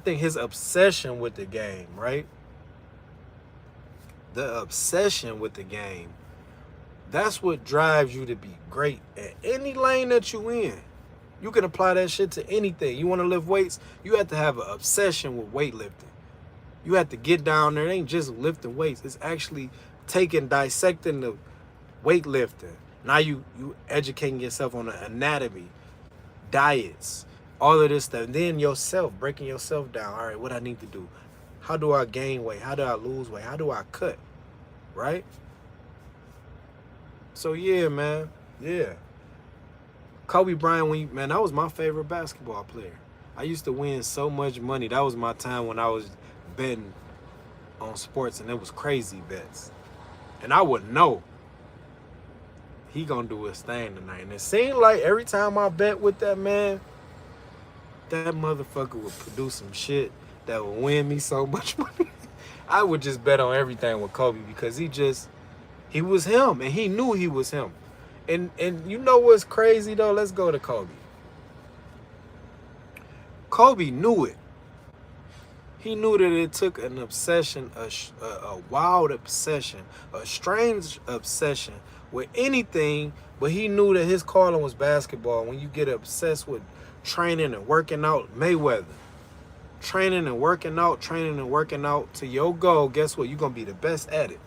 his obsession with the game, right? The obsession with the game, that's what drives you to be great at any lane that you in. You can apply that shit to anything. You want to lift weights, you have to have an obsession with weightlifting. You have to get down there. It ain't just lifting weights. It's actually dissecting the weightlifting. Now you educating yourself on the anatomy, diets, all of this stuff. And then yourself, breaking yourself down. All right, what I need to do. How do I gain weight? How do I lose weight? How do I cut? Right? So yeah, man. Yeah. Kobe Bryant, that was my favorite basketball player. I used to win so much money. That was my time when I was betting on sports, and it was crazy bets. And I would know he gonna do his thing tonight. And it seemed like every time I bet with that man, that motherfucker would produce some shit that would win me so much money. I would just bet on everything with Kobe because he was him, and he knew he was him. And you know what's crazy though? Let's go to Kobe. Kobe knew it. He knew that it took an obsession, a wild obsession, a strange obsession with anything, but he knew that his calling was basketball. When you get obsessed with training and working out, Mayweather, training and working out to your goal, guess what? You're going to be the best at it.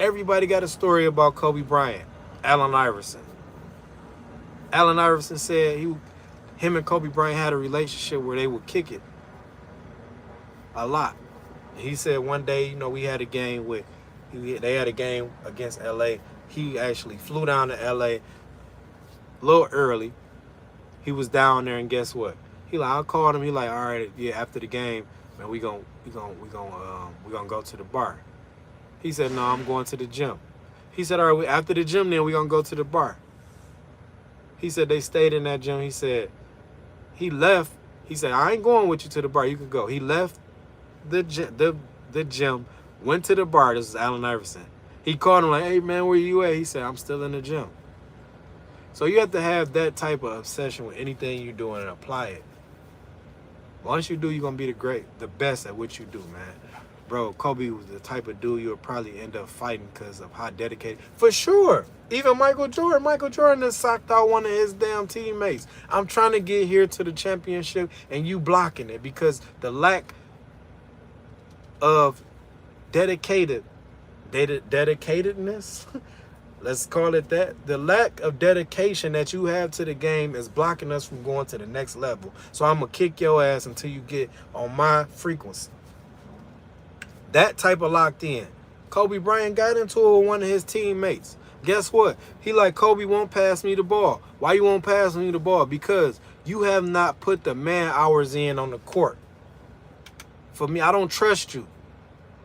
Everybody got a story about Kobe Bryant, Allen Iverson. Allen Iverson said him and Kobe Bryant had a relationship where they would kick it a lot. He said one day, we had a game they had a game against LA. He actually flew down to LA a little early. He was down there, and guess what? I called him. He like, all right, yeah, after the game, man, we gonna go to the bar. He said, no, I'm going to the gym. He said, all right, after the gym, then we gonna go to the bar. He said they stayed in that gym. He said he left. He said, I ain't going with you to the bar. You can go. He left the gym, went to the bar. This is Allen Iverson. He called him like, hey, man, where you at? He said, I'm still in the gym. So you have to have that type of obsession with anything you're doing and apply it. Once you do, you're going to be the best at what you do, man. Bro, Kobe was the type of dude you would probably end up fighting because of how dedicated. For sure. Even Michael Jordan has socked out one of his damn teammates. I'm trying to get here to the championship and you blocking it because the lack of dedicatedness, let's call it that. The lack of dedication that you have to the game is blocking us from going to the next level. So I'm going to kick your ass until you get on my frequency. That type of locked in. Kobe Bryant got into it with one of his teammates. Guess what? He like, Kobe won't pass me the ball. Why you won't pass me the ball? Because you have not put the man hours in on the court. For me, I don't trust you.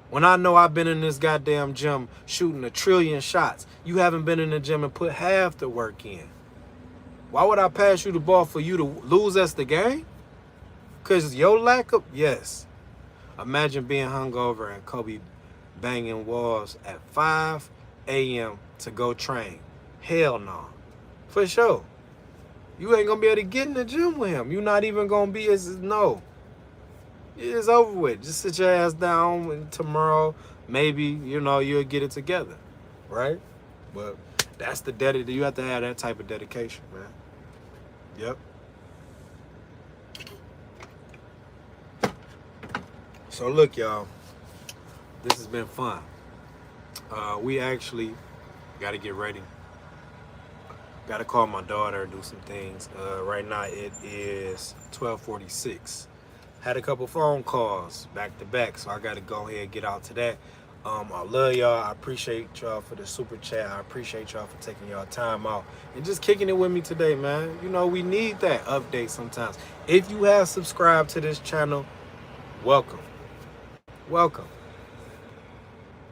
When I know I've been in this goddamn gym shooting 1 trillion shots, you haven't been in the gym and put half the work in. Why would I pass you the ball for you to lose us the game? Because your lack of... Yes. Imagine being hungover and Kobe banging walls at 5 a.m. to go train. Hell no. For sure. You ain't going to be able to get in the gym with him. You're not even going to be... No. It's over with. Just sit your ass down and tomorrow, maybe, you'll get it together. Right? But that's the dedication. You have to have that type of dedication, man. Yep. So look, y'all. This has been fun. We actually got to get ready. Got to call my daughter, do some things. Right now it is 12:46. Had a couple phone calls back to back, so I got to go ahead and get out to that. I love y'all. I appreciate y'all for the super chat. I appreciate y'all for taking y'all time out and just kicking it with me today, man. We need that update sometimes. If you have subscribed to this channel, welcome. Welcome.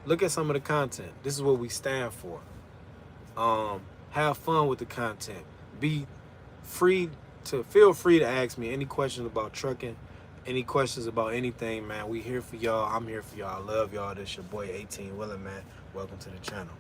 Look at some of the content. This is what we stand for. Have fun with the content. Feel free to ask me any questions about trucking, any questions about anything, man. We here for y'all. I'm here for y'all. I love y'all. This your boy 8TeenWilln, man. Welcome to the channel.